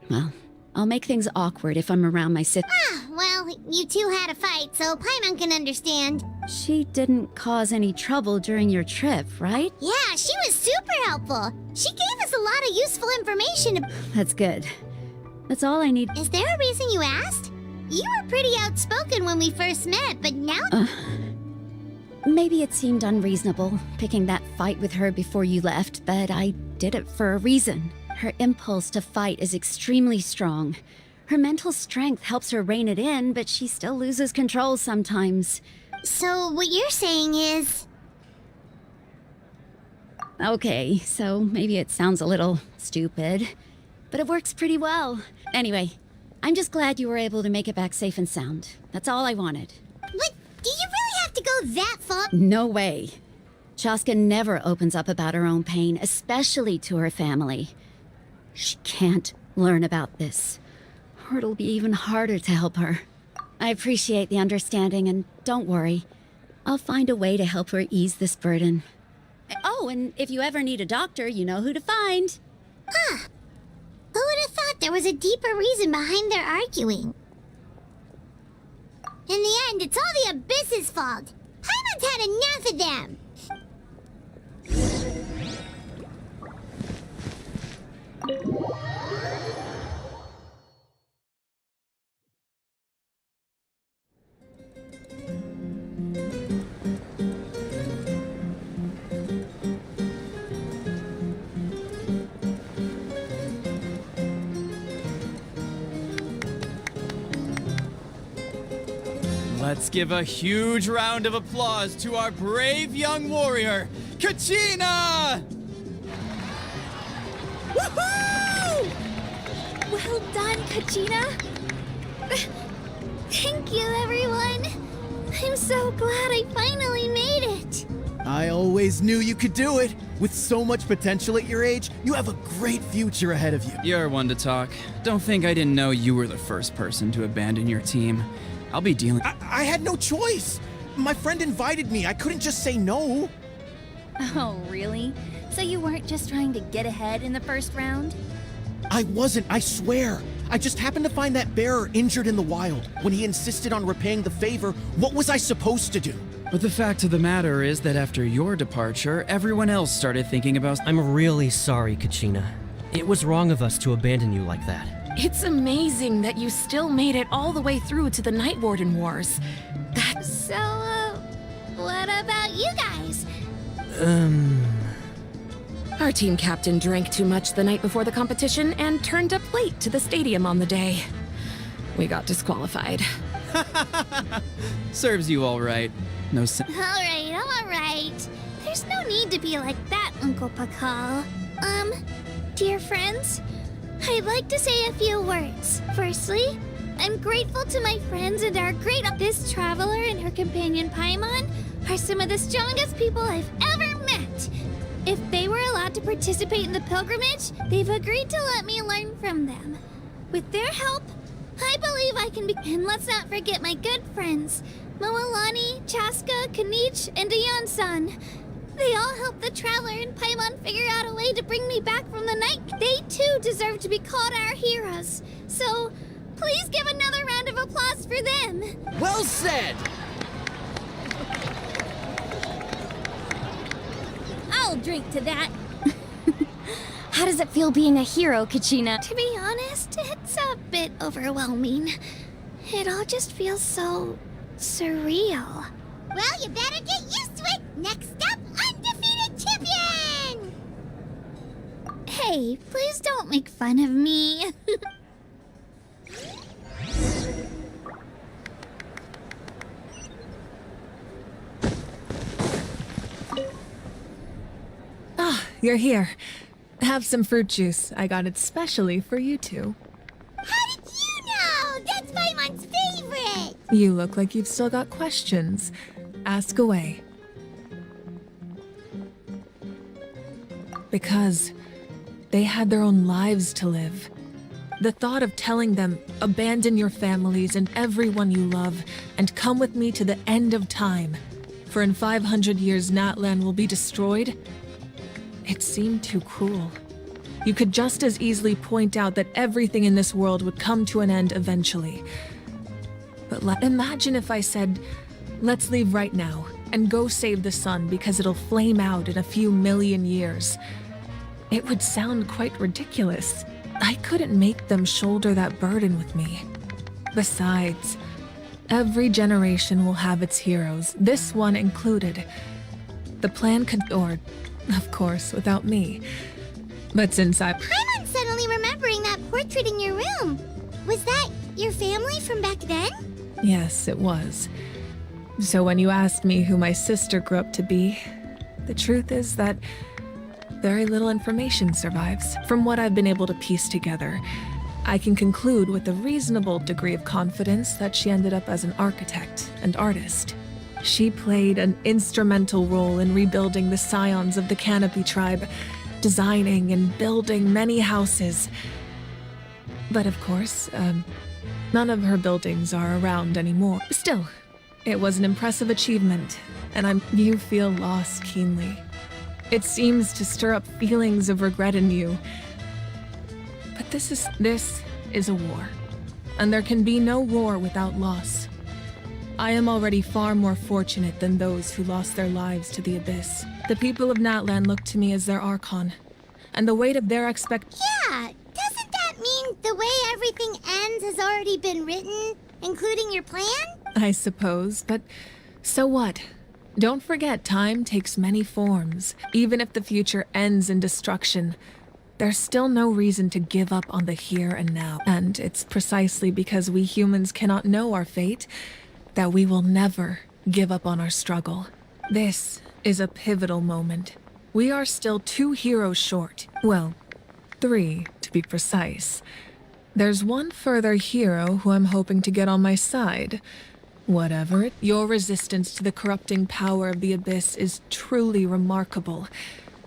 well, I'll make things awkward if I'm around my sister. Ah, well, you two had a fight, so Paimon can understand. She didn't cause any trouble during your trip, right? Yeah, she was super helpful. She gave us a lot of useful information. That's good. That's all I need. Is there a reason you asked? You were pretty outspoken when we first met, but now... Maybe it seemed unreasonable, picking that fight with her before you left, but I did it for a reason. Her impulse to fight is extremely strong. Her mental strength helps her rein it in, but she still loses control sometimes. So what you're saying is... Okay, so maybe it sounds a little stupid, but it works pretty well. Anyway, I'm just glad you were able to make it back safe and sound. That's all I wanted. But do you really have to go that far? No way. Chaska never opens up about her own pain, especially to her family. She can't learn about this, or it'll be even harder to help her. I appreciate the understanding, and don't worry. I'll find a way to help her ease this burden. Oh, and if you ever need a doctor, you know who to find. Huh. Who would have thought there was a deeper reason behind their arguing? In the end, it's all the Abyss's fault. Paimon's had enough of them. Let's give a huge round of applause to our brave young warrior, Kachina! Woohoo! Well done, Kachina! Thank you, everyone. I'm so glad I finally made it. I always knew you could do it. With so much potential at your age, you have a great future ahead of you. You're one to talk. Don't think I didn't know you were the first person to abandon your team. I'll be dealing... I had no choice. My friend invited me. I couldn't just say no. Oh, really? So you weren't just trying to get ahead in the first round? I wasn't, I swear. I just happened to find that bearer injured in the wild. When he insisted on repaying the favor, what was I supposed to do? But the fact of the matter is that after your departure, everyone else started thinking about... I'm really sorry, Kachina. It was wrong of us to abandon you like that. It's amazing that you still made it all the way through to the Night Warden Wars. So, what about you guys? Our team captain drank too much the night before the competition and turned up late to the stadium on the day. We got disqualified. Serves you all right. No Alright. There's no need to be like that, Uncle Pakal. Dear friends, I'd like to say a few words. Firstly, I'm grateful to my friends and our great... This traveler and her companion Paimon are some of the strongest people I've ever met. If they were allowed to participate in the pilgrimage, they've agreed to let me learn from them. With their help, I believe I can be... And let's not forget my good friends, Moalani, Chaska, Kanich, and Ayan-san. They all helped the Traveler and Paimon figure out a way to bring me back from the night. They too deserve to be called our heroes. So, please give another round of applause for them. Well said! I'll drink to that. How does it feel being a hero, Kachina? To be honest, it's a bit overwhelming. It all just feels so... surreal. Well, you better get used to it. Next up, undefeated champion! Hey, please don't make fun of me. You're here. Have some fruit juice. I got it specially for you two. How did you know? That's Paimon's favorite! You look like you've still got questions. Ask away. Because they had their own lives to live. The thought of telling them, abandon your families and everyone you love, and come with me to the end of time, for in 500 years Natlan will be destroyed, it seemed too cruel. You could just as easily point out that everything in this world would come to an end eventually. But imagine if I said, let's leave right now, and go save the sun because it'll flame out in a few million years. It would sound quite ridiculous. I couldn't make them shoulder that burden with me. Besides, every generation will have its heroes, this one included. The plan could, or, of course, without me. But since Paimon's suddenly remembering that portrait in your room. Was that your family from back then? Yes, it was. So when you asked me who my sister grew up to be, the truth is that very little information survives. From what I've been able to piece together, I can conclude with a reasonable degree of confidence that she ended up as an architect and artist. She played an instrumental role in rebuilding the scions of the Canopy tribe, designing and building many houses. But of course, none of her buildings are around anymore. Still, it was an impressive achievement, and you feel loss keenly. It seems to stir up feelings of regret in you. But this is a war, and there can be no war without loss. I am already far more fortunate than those who lost their lives to the Abyss. The people of Natlan look to me as their Archon, and the weight of their Yeah, doesn't that mean the way everything ends has already been written, including your plan? I suppose, but so what? Don't forget, time takes many forms. Even if the future ends in destruction, there's still no reason to give up on the here and now. And it's precisely because we humans cannot know our fate that we will never give up on our struggle. This is a pivotal moment. We are still 2 heroes short. Well, 3 to be precise. There's one further hero who I'm hoping to get on my side. Whatever, your resistance to the corrupting power of the Abyss is truly remarkable.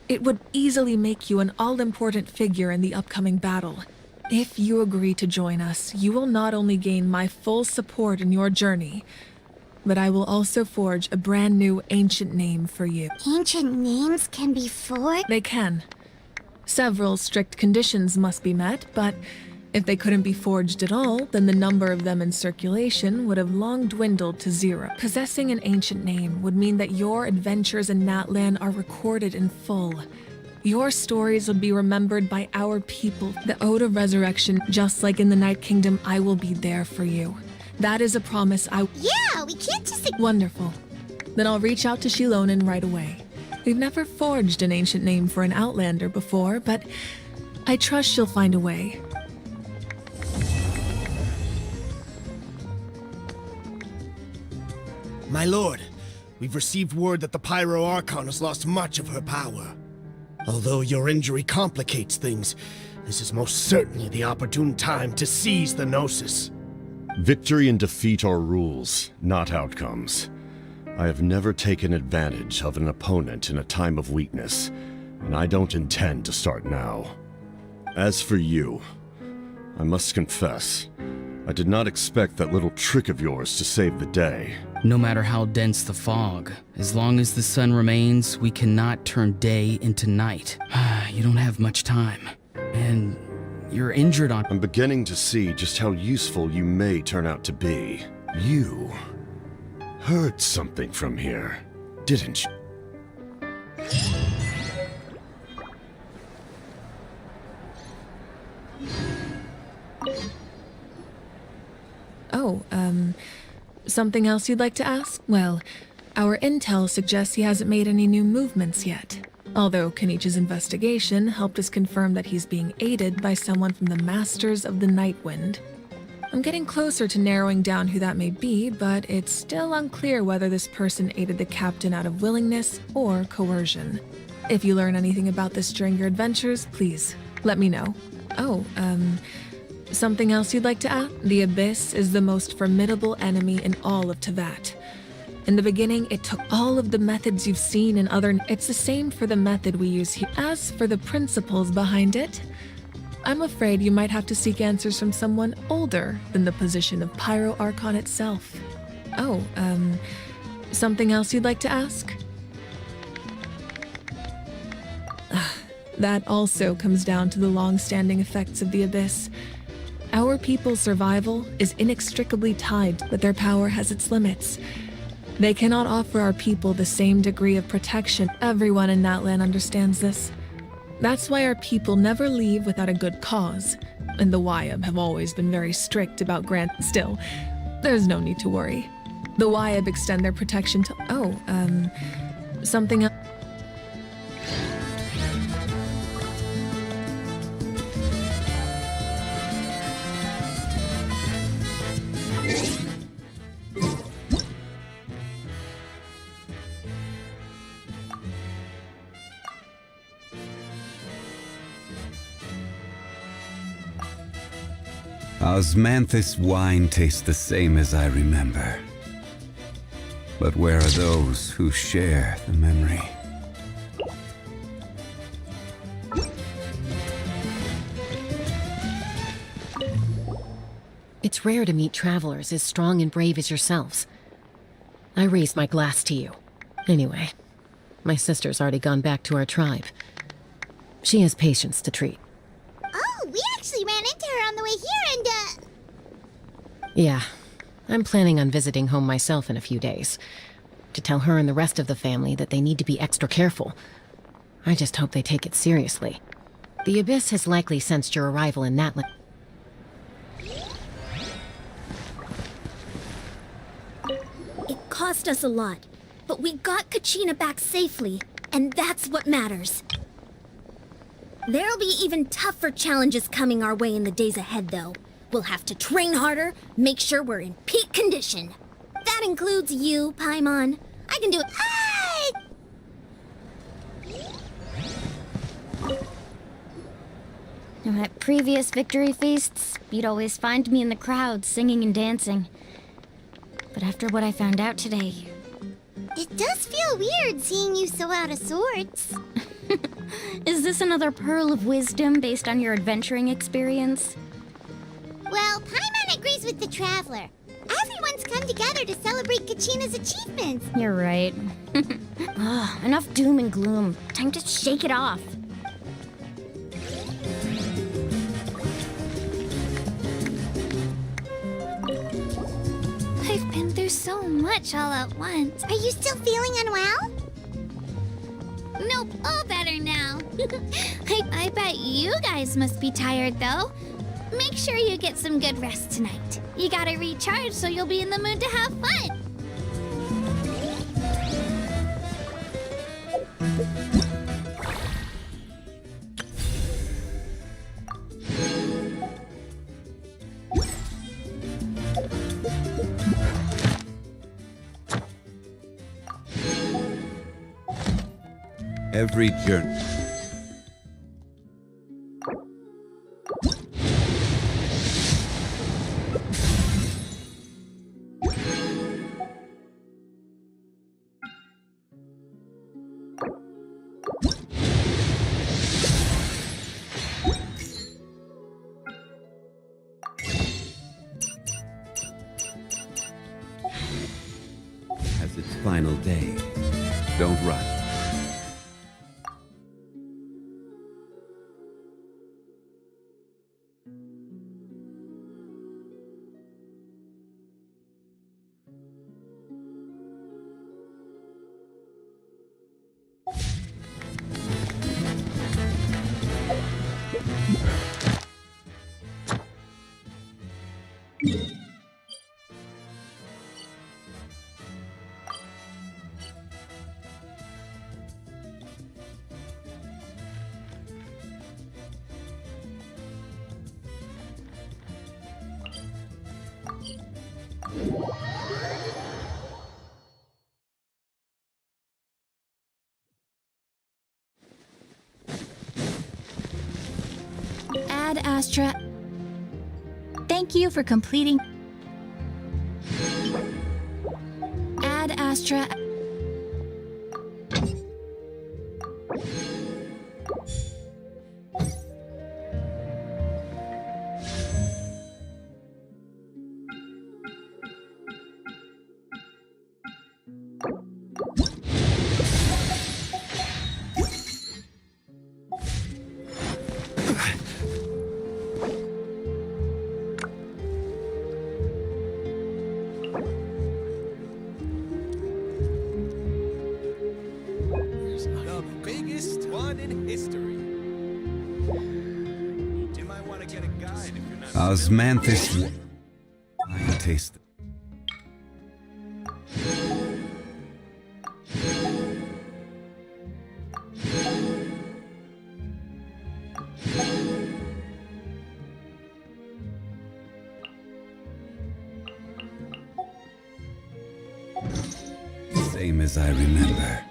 It would easily make you an all-important figure in the upcoming battle. If you agree to join us, you will not only gain my full support in your journey, but I will also forge a brand new ancient name for you. Ancient names can be forged? They can. Several strict conditions must be met, but if they couldn't be forged at all, then the number of them in circulation would have long dwindled to 0. Possessing an ancient name would mean that your adventures in Natlan are recorded in full. Your stories would be remembered by our people. The Ode of Resurrection, just like in the Night Kingdom, I will be there for you. That is a promise Yeah, we can't just... Wonderful. Then I'll reach out to Shilonen right away. We've never forged an ancient name for an Outlander before, but I trust she'll find a way. My lord, we've received word that the Pyro Archon has lost much of her power. Although your injury complicates things, this is most certainly the opportune time to seize the Gnosis. Victory and defeat are rules, not outcomes. I have never taken advantage of an opponent in a time of weakness, and I don't intend to start now. As for you, I must confess, I did not expect that little trick of yours to save the day. No matter how dense the fog, as long as the sun remains, we cannot turn day into night. You don't have much time, and you're injured on— I'm beginning to see just how useful you may turn out to be. You heard something from here, didn't you? Oh, something else you'd like to ask? Well, our intel suggests he hasn't made any new movements yet. Although Kenichi's investigation helped us confirm that he's being aided by someone from the Masters of the Nightwind. I'm getting closer to narrowing down who that may be, but it's still unclear whether this person aided the captain out of willingness or coercion. If you learn anything about this during your adventures, please let me know. Oh, something else you'd like to add? The Abyss is the most formidable enemy in all of Teyvat. In the beginning, it took all of the methods you've seen in other— It's the same for the method we use here. As for the principles behind it, I'm afraid you might have to seek answers from someone older than the position of Pyro Archon itself. Oh, something else you'd like to ask? That also comes down to the long-standing effects of the Abyss. Our people's survival is inextricably tied, but their power has its limits. They cannot offer our people the same degree of protection. Everyone in Natlan understands this. That's why our people never leave without a good cause, and the Wyab have always been very strict about Still, there's no need to worry. The Wyab extend their protection to— something else. Osmanthus wine tastes the same as I remember. But where are those who share the memory? It's rare to meet travelers as strong and brave as yourselves. I raise my glass to you. Anyway, my sister's already gone back to our tribe. She has patients to treat. Oh, we actually ran into her on the way here and, Yeah, I'm planning on visiting home myself in a few days. To tell her and the rest of the family that they need to be extra careful. I just hope they take it seriously. The Abyss has likely sensed your arrival in Natlan. It cost us a lot, but we got Kachina back safely, and that's what matters. There'll be even tougher challenges coming our way in the days ahead, though. We'll have to train harder, make sure we're in peak condition. That includes you, Paimon. I can do it. At previous victory feasts, you'd always find me in the crowd singing and dancing. But after what I found out today... It does feel weird seeing you so out of sorts. Is this another pearl of wisdom based on your adventuring experience? Well, Paimon agrees with the Traveler. Everyone's come together to celebrate Kachina's achievements. You're right. Ugh, enough doom and gloom. Time to shake it off. I've been through so much all at once. Are you still feeling unwell? Nope, all better now. I bet you guys must be tired, though. Make sure you get some good rest tonight. You gotta recharge so you'll be in the mood to have fun. Every journey. Has its final day. Don't rush. Ad Astra. Thank you for completing. Ad Astra. The biggest one in history. You might want to get a guide if you're not. Osmanthus. I taste. Same as I remember.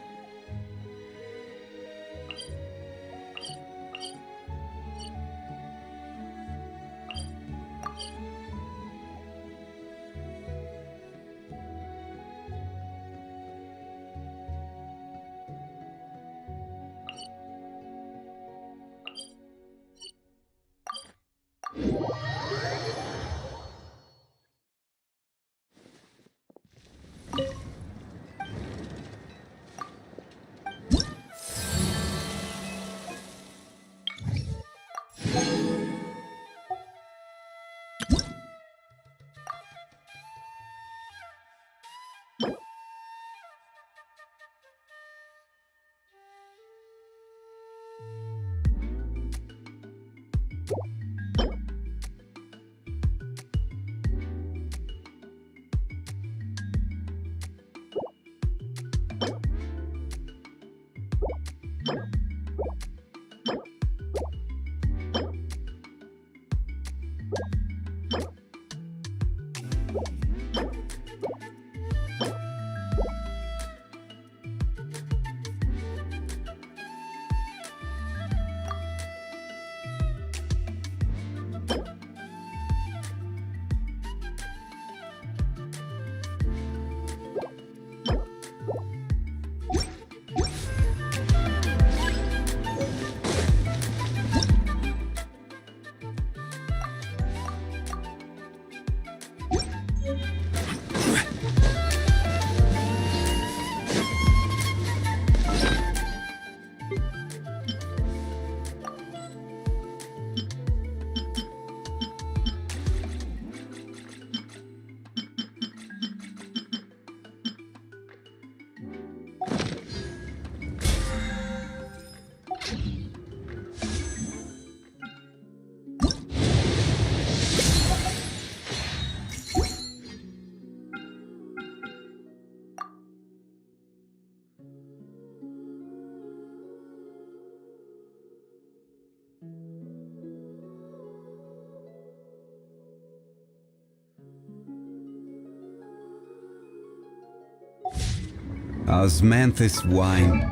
Osmanthus wine.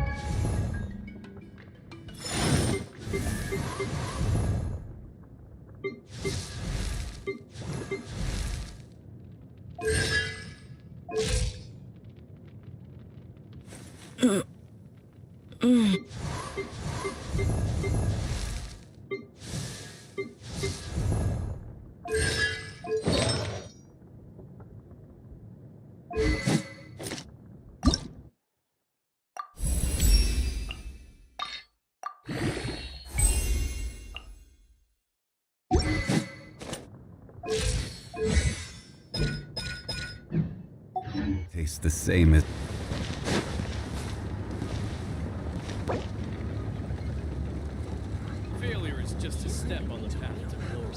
Tastes the same as... Failure is just a step on the path to glory.